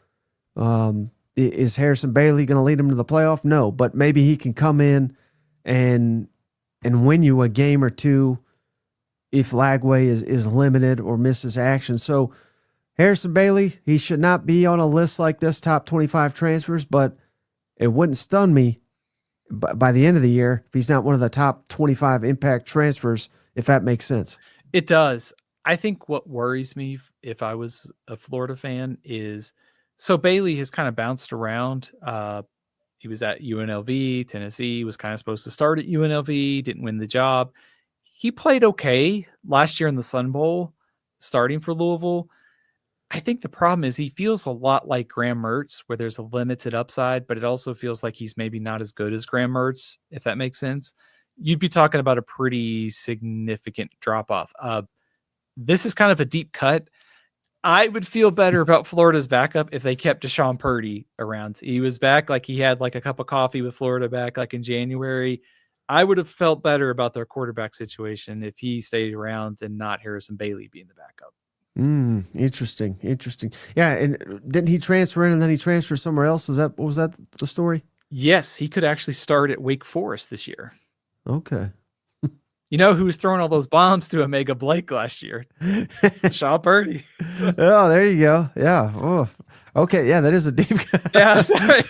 [SPEAKER 2] is Harrison Bailey going to lead him to the playoff? No, but maybe he can come in and win you a game or two if Lagway is limited or misses action. So Harrison Bailey, he should not be on a list like this, top 25 transfers, but it wouldn't stun me by the end of the year if he's not one of the top 25 impact transfers, if that makes sense.
[SPEAKER 1] It does. I think what worries me if I was a Florida fan is, so Bailey has kind of bounced around. He was at UNLV, Tennessee, was kind of supposed to start at UNLV, didn't win the job. He played okay last year in the Sun Bowl, starting for Louisville. I think the problem is he feels a lot like Graham Mertz, where there's a limited upside, but it also feels like he's maybe not as good as Graham Mertz, if that makes sense. You'd be talking about a pretty significant drop-off. This is kind of a deep cut. I would feel better about Florida's backup if they kept Deshaun Purdy around. He was back, like he had like a cup of coffee with Florida back like in January. I would have felt better about their quarterback situation if he stayed around and not Harrison Bailey being the backup.
[SPEAKER 2] Interesting. Yeah, and didn't he transfer in and then he transferred somewhere else? Was that the story?
[SPEAKER 1] Yes, he could actually start at Wake Forest this year.
[SPEAKER 2] Okay.
[SPEAKER 1] You know who was throwing all those bombs to Omega Blake last year? Shaw Purdy.
[SPEAKER 2] Oh, there you go. Yeah. Oh. Okay. Yeah, that is a deep.
[SPEAKER 1] Yeah. Sorry.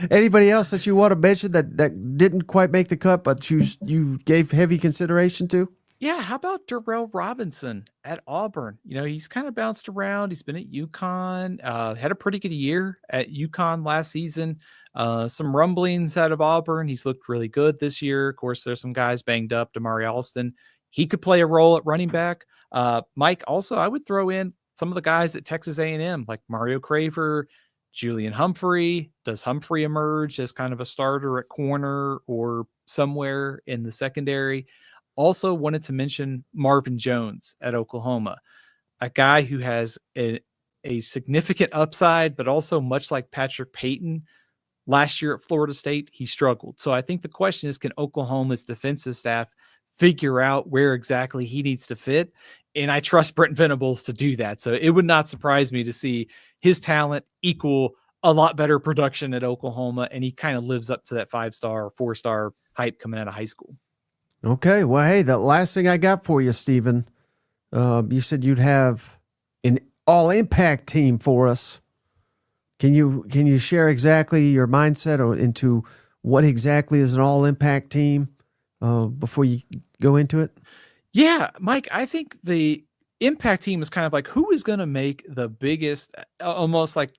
[SPEAKER 2] Anybody else that you want to mention that didn't quite make the cut, but you gave heavy consideration to?
[SPEAKER 1] Yeah, how about Darrell Robinson at Auburn? You know, he's kind of bounced around. He's been at UConn, had a pretty good year at UConn last season. Some rumblings out of Auburn. He's looked really good this year. Of course, there's some guys banged up. Damari Alston, he could play a role at running back. Mike, also, I would throw in some of the guys at Texas A&M, like Mario Craver, Julian Humphrey. Does Humphrey emerge as kind of a starter at corner or somewhere in the secondary? Also wanted to mention Marvin Jones at Oklahoma, a guy who has a significant upside, but also much like Patrick Payton last year at Florida State, he struggled. So I think the question is, can Oklahoma's defensive staff figure out where exactly he needs to fit? And I trust Brent Venables to do that. So it would not surprise me to see his talent equal a lot better production at Oklahoma. And he kind of lives up to that 5-star or 4-star hype coming out of high school.
[SPEAKER 2] Okay. Well, hey, the last thing I got for you, Stephen, you said you'd have an all-impact team for us. Can you share exactly your mindset into what exactly is an all-impact team before you go into it?
[SPEAKER 1] Yeah, Mike, I think the impact team is kind of like who is going to make the biggest, almost like,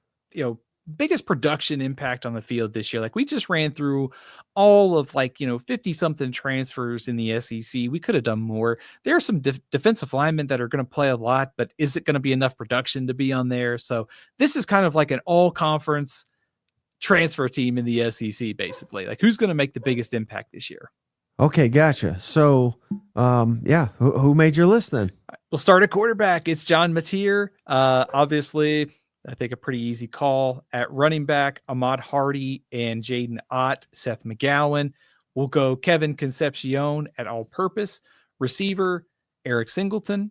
[SPEAKER 1] biggest production impact on the field this year. Like we just ran through all of 50 something transfers in the SEC. We could have done more. There are some defensive linemen that are going to play a lot, but is it going to be enough production to be on there? So this is kind of like an all conference transfer team in the SEC, basically. Like who's going to make the biggest impact this year?
[SPEAKER 2] Okay. Gotcha. So, who made your list then?
[SPEAKER 1] We'll start at quarterback. It's John Mateer. Obviously, I think a pretty easy call. At running back, Ahmad Hardy and Jaydn Ott, Seth McGowan. We'll go Kevin Concepcion at all-purpose. Receiver, Eric Singleton,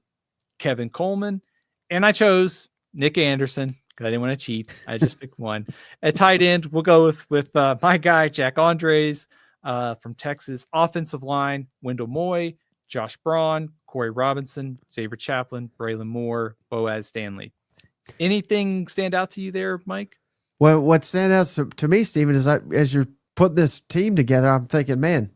[SPEAKER 1] Kevin Coleman. And I chose Nick Anderson because I didn't want to cheat. I just picked one. At tight end, we'll go with my guy, Jack Endries from Texas. Offensive line, Wendell Moe, Josh Braun, Corey Robinson, Xavier Chaplin, Braelin Moore, Boaz Stanley. Anything stand out to you there, Mike?
[SPEAKER 2] Well, what stands out to me, Stephen, is as you're putting this team together, I'm thinking, man,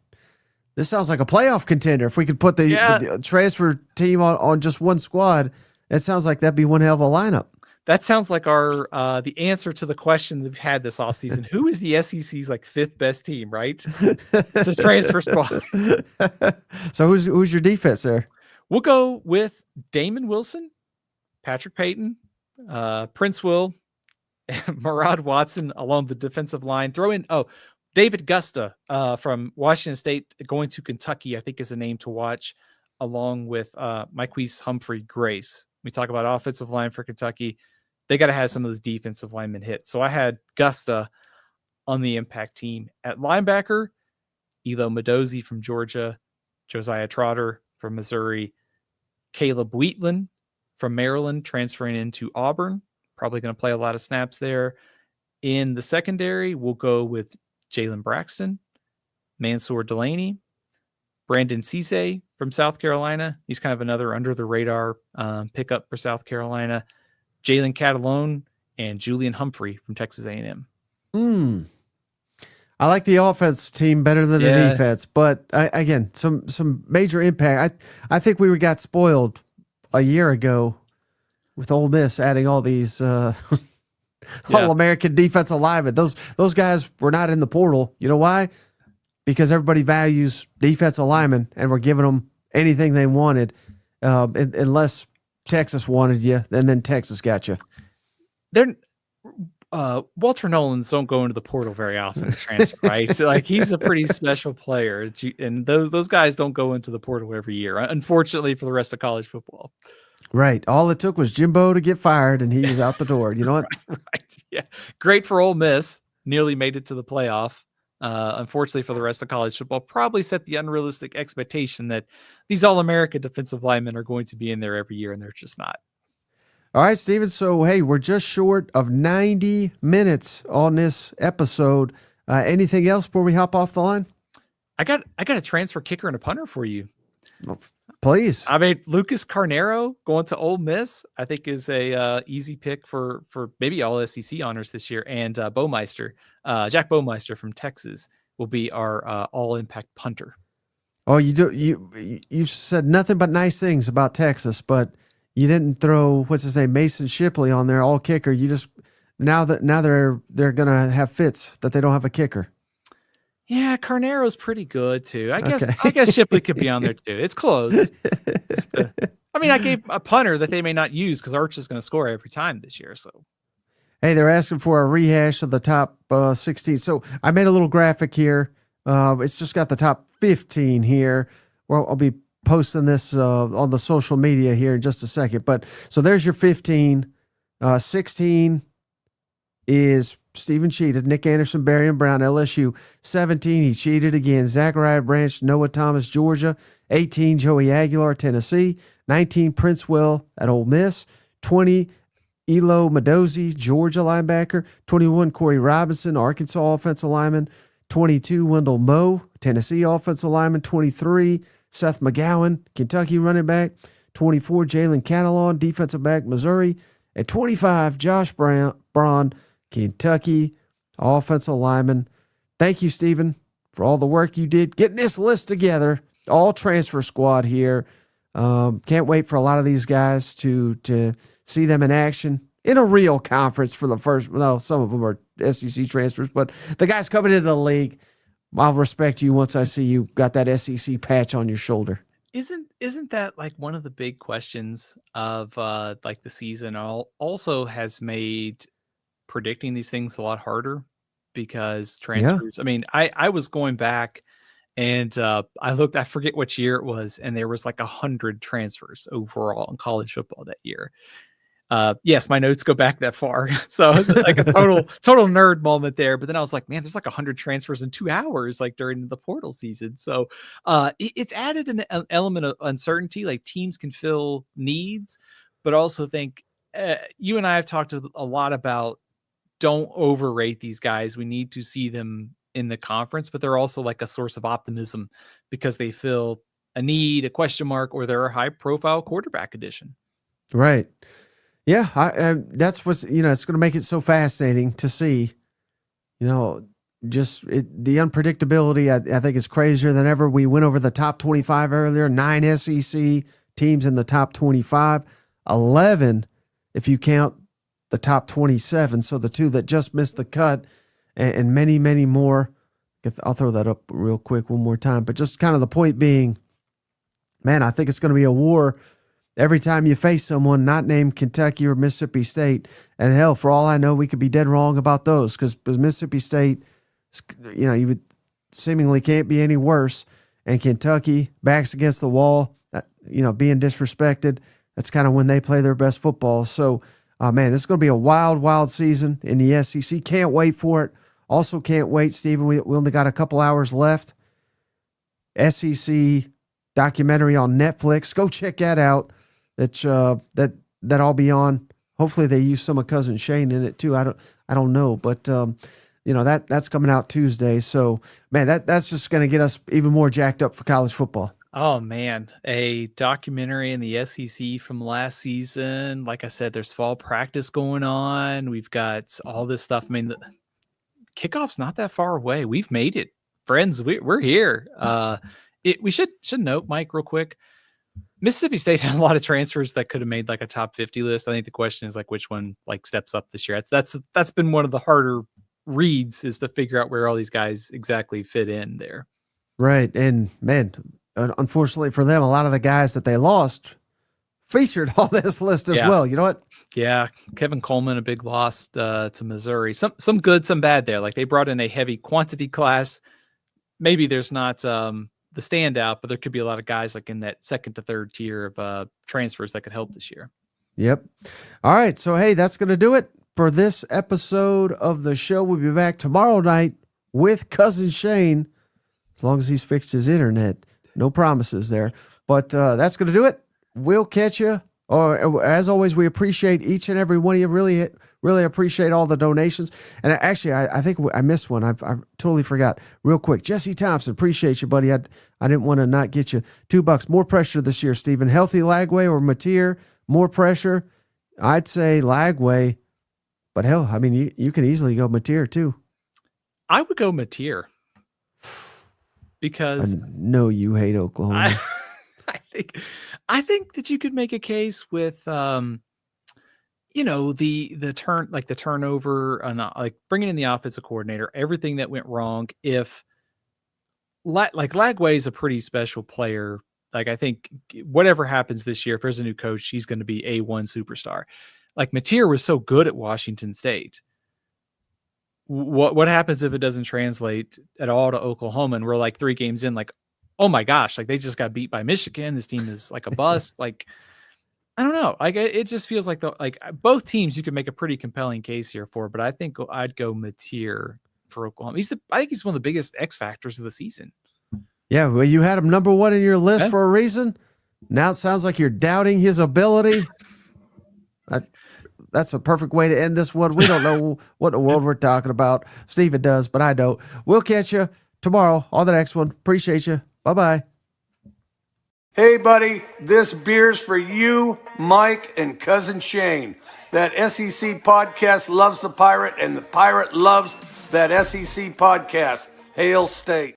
[SPEAKER 2] this sounds like a playoff contender. If we could put the transfer team on just one squad, it sounds like that'd be one hell of a lineup.
[SPEAKER 1] That sounds like our the answer to the question that we've had this offseason. Who is the SEC's like fifth best team, right? It's a transfer squad.
[SPEAKER 2] So who's your defense there?
[SPEAKER 1] We'll go with Damon Wilson, Patrick Payton, Princewill, Murad Watson along the defensive line. Throw in David Gusta from Washington State going to Kentucky, I think is a name to watch, along with Myquise Humphrey Grace. We talk about offensive line for Kentucky. They got to have some of those defensive linemen hit. So I had Gusta on the impact team. At linebacker, Elo Modozie from Georgia, Josiah Trotter from Missouri, Caleb Wheatland from Maryland transferring into Auburn. Probably going to play a lot of snaps there. In the secondary, we'll go with Jalen Braxton, Mansoor Delane, Brandon Cisse from South Carolina. He's kind of another under-the-radar pickup for South Carolina. Jalen Catalon and Julian Humphrey from Texas A&M.
[SPEAKER 2] I like the offense team better than the defense, but again, some major impact. I think we got spoiled a year ago with Ole Miss adding all these All-American defensive linemen. Those guys were not in the portal. You know why? Because everybody values defensive linemen, and we're giving them anything they wanted, unless Texas wanted you, and then Texas got you.
[SPEAKER 1] Walter Nolans don't go into the portal very often to transfer, right? So, like, he's a pretty special player, and those guys don't go into the portal every year, unfortunately, for the rest of college football.
[SPEAKER 2] Right. All it took was Jimbo to get fired, and he was out the door. You know what?
[SPEAKER 1] Right. Yeah. Great for Ole Miss. Nearly made it to the playoff. Unfortunately for the rest of college football, probably set the unrealistic expectation that these All-American defensive linemen are going to be in there every year, and they're just not.
[SPEAKER 2] All right, Steven. So, hey, we're just short of 90 minutes on this episode. Anything else before we hop off the line?
[SPEAKER 1] I got a transfer kicker and a punter for you.
[SPEAKER 2] Well, please.
[SPEAKER 1] I mean, Lucas Carnero going to Ole Miss, I think is a easy pick for maybe all SEC honors this year. And Jack Baumeister from Texas will be our all impact punter.
[SPEAKER 2] Oh, you said nothing but nice things about Texas, but you didn't throw what's his name, Mason Shipley, on there, all kicker. You just now they're gonna have fits that they don't have a kicker.
[SPEAKER 1] Yeah, Carnero's pretty good too. I guess Shipley could be on there too. It's close. I mean, I gave a punter that they may not use because Arch is going to score every time this year. So,
[SPEAKER 2] hey, they're asking for a rehash of the top 16. So I made a little graphic here. It's just got the top 15 here. Well, I'll be posting this on the social media here in just a second. But so there's your 15. 16 is Stephen cheated. Nick Anderson, Barion Brown, LSU. 17, he cheated again. Zachariah Branch, Noah Thomas, Georgia. 18, Joey Aguilar, Tennessee. 19, Princewill at Ole Miss. 20, Elo Modozie, Georgia linebacker. 21, Corey Robinson, Arkansas offensive lineman. 22, Wendell Moe, Tennessee offensive lineman. 23, Seth McGowan, Kentucky running back. 24, Jalen Catalon, defensive back, Missouri. At 25, Josh Braun, Kentucky offensive lineman. Thank you, Stephen, for all the work you did getting this list together. All transfer squad here. Can't wait for a lot of these guys to see them in action in a real conference for the first. Well, some of them are SEC transfers, but the guys coming into the league, I'll respect you once I see you got that SEC patch on your shoulder.
[SPEAKER 1] Isn't that like one of the big questions of like the season? Also has made predicting these things a lot harder because transfers. Yeah. I mean, I was going back and I looked. I forget which year it was, and there was like 100 transfers overall in college football that year. Yes, my notes go back that far, so it was like a total nerd moment there. But then I was like, man, there's like 100 transfers in 2 hours, like during the portal season. So it's added an element of uncertainty. Like teams can fill needs, but also think you and I have talked a lot about don't overrate these guys. We need to see them in the conference, but they're also like a source of optimism because they fill a need, a question mark, or they're a high profile quarterback addition.
[SPEAKER 2] Right. Yeah. That's what's, it's going to make it so fascinating to see, just the unpredictability. I think is crazier than ever. We went over the top 25 earlier, 9 SEC teams in the top 25, 11 if you count the top 27. So the two that just missed the cut and many, many more. I'll throw that up real quick one more time. But just kind of the point being, man, I think it's going to be a war every time you face someone not named Kentucky or Mississippi State. And hell, for all I know, we could be dead wrong about those because Mississippi State, you would seemingly can't be any worse. And Kentucky, backs against the wall, being disrespected. That's kind of when they play their best football. So, man, this is going to be a wild, wild season in the SEC. Can't wait for it. Also can't wait, Stephen. We only got a couple hours left. SEC documentary on Netflix. Go check that out. That I'll be on. Hopefully they use some of Cousin Shane in it too. I don't know, but that's coming out Tuesday. So man, that's just going to get us even more jacked up for college football.
[SPEAKER 1] Oh man, a documentary in the SEC from last season. Like I said, there's fall practice going on. We've got all this stuff. I mean, the kickoff's not that far away. We've made it, friends. We're here. We should note, Mike, real quick. Mississippi State had a lot of transfers that could have made like a top 50 list. I think the question is like which one like steps up this year. That's been one of the harder reads is to figure out where all these guys exactly fit in there.
[SPEAKER 2] Right. And man, unfortunately for them, a lot of the guys that they lost featured on this list as well. You know what?
[SPEAKER 1] Yeah. Kevin Coleman, a big loss to Missouri. Some good, some bad there. Like they brought in a heavy quantity class. Maybe there's not the standout, but there could be a lot of guys like in that second to third tier of transfers that could help this year.
[SPEAKER 2] Yep. All right. So, hey, that's going to do it for this episode of the show. We'll be back tomorrow night with Cousin Shane, as long as he's fixed his internet. No promises there. But that's going to do it. We'll catch you. As always, we appreciate each and every one of you. Really appreciate all the donations. And actually, I think I missed one. I totally forgot. Real quick, Jesse Thompson, appreciate you, buddy. I didn't want to not get you $2. More pressure this year, Stephen. Healthy Lagway or Mateer? More pressure? I'd say Lagway. But hell, I mean, you can easily go Mateer too.
[SPEAKER 1] I would go Mateer because
[SPEAKER 2] I know you hate Oklahoma.
[SPEAKER 1] I think that you could make a case with, the turnover and like bringing in the offensive coordinator, everything that went wrong. If Lagway is a pretty special player. Like I think whatever happens this year, if there's a new coach, he's going to be A1 superstar. Like Mateer was so good at Washington State. What happens if it doesn't translate at all to Oklahoma? And we're like 3 games in, like, oh my gosh, like they just got beat by Michigan. This team is like a bust. Like, I don't know. Like it just feels like both teams you could make a pretty compelling case here for, but I think I'd go Mateer for Oklahoma. I think he's one of the biggest X factors of the season.
[SPEAKER 2] Yeah. Well, you had him number 1 in your list for a reason. Now it sounds like you're doubting his ability. That's a perfect way to end this one. We don't know what in the world we're talking about. Steven does, but I don't. We'll catch you tomorrow on the next one. Appreciate you. Bye-bye.
[SPEAKER 4] Hey, buddy, this beer's for you, Mike, and Cousin Shane. That SEC podcast loves the Pirate, and the Pirate loves that SEC podcast. Hail State.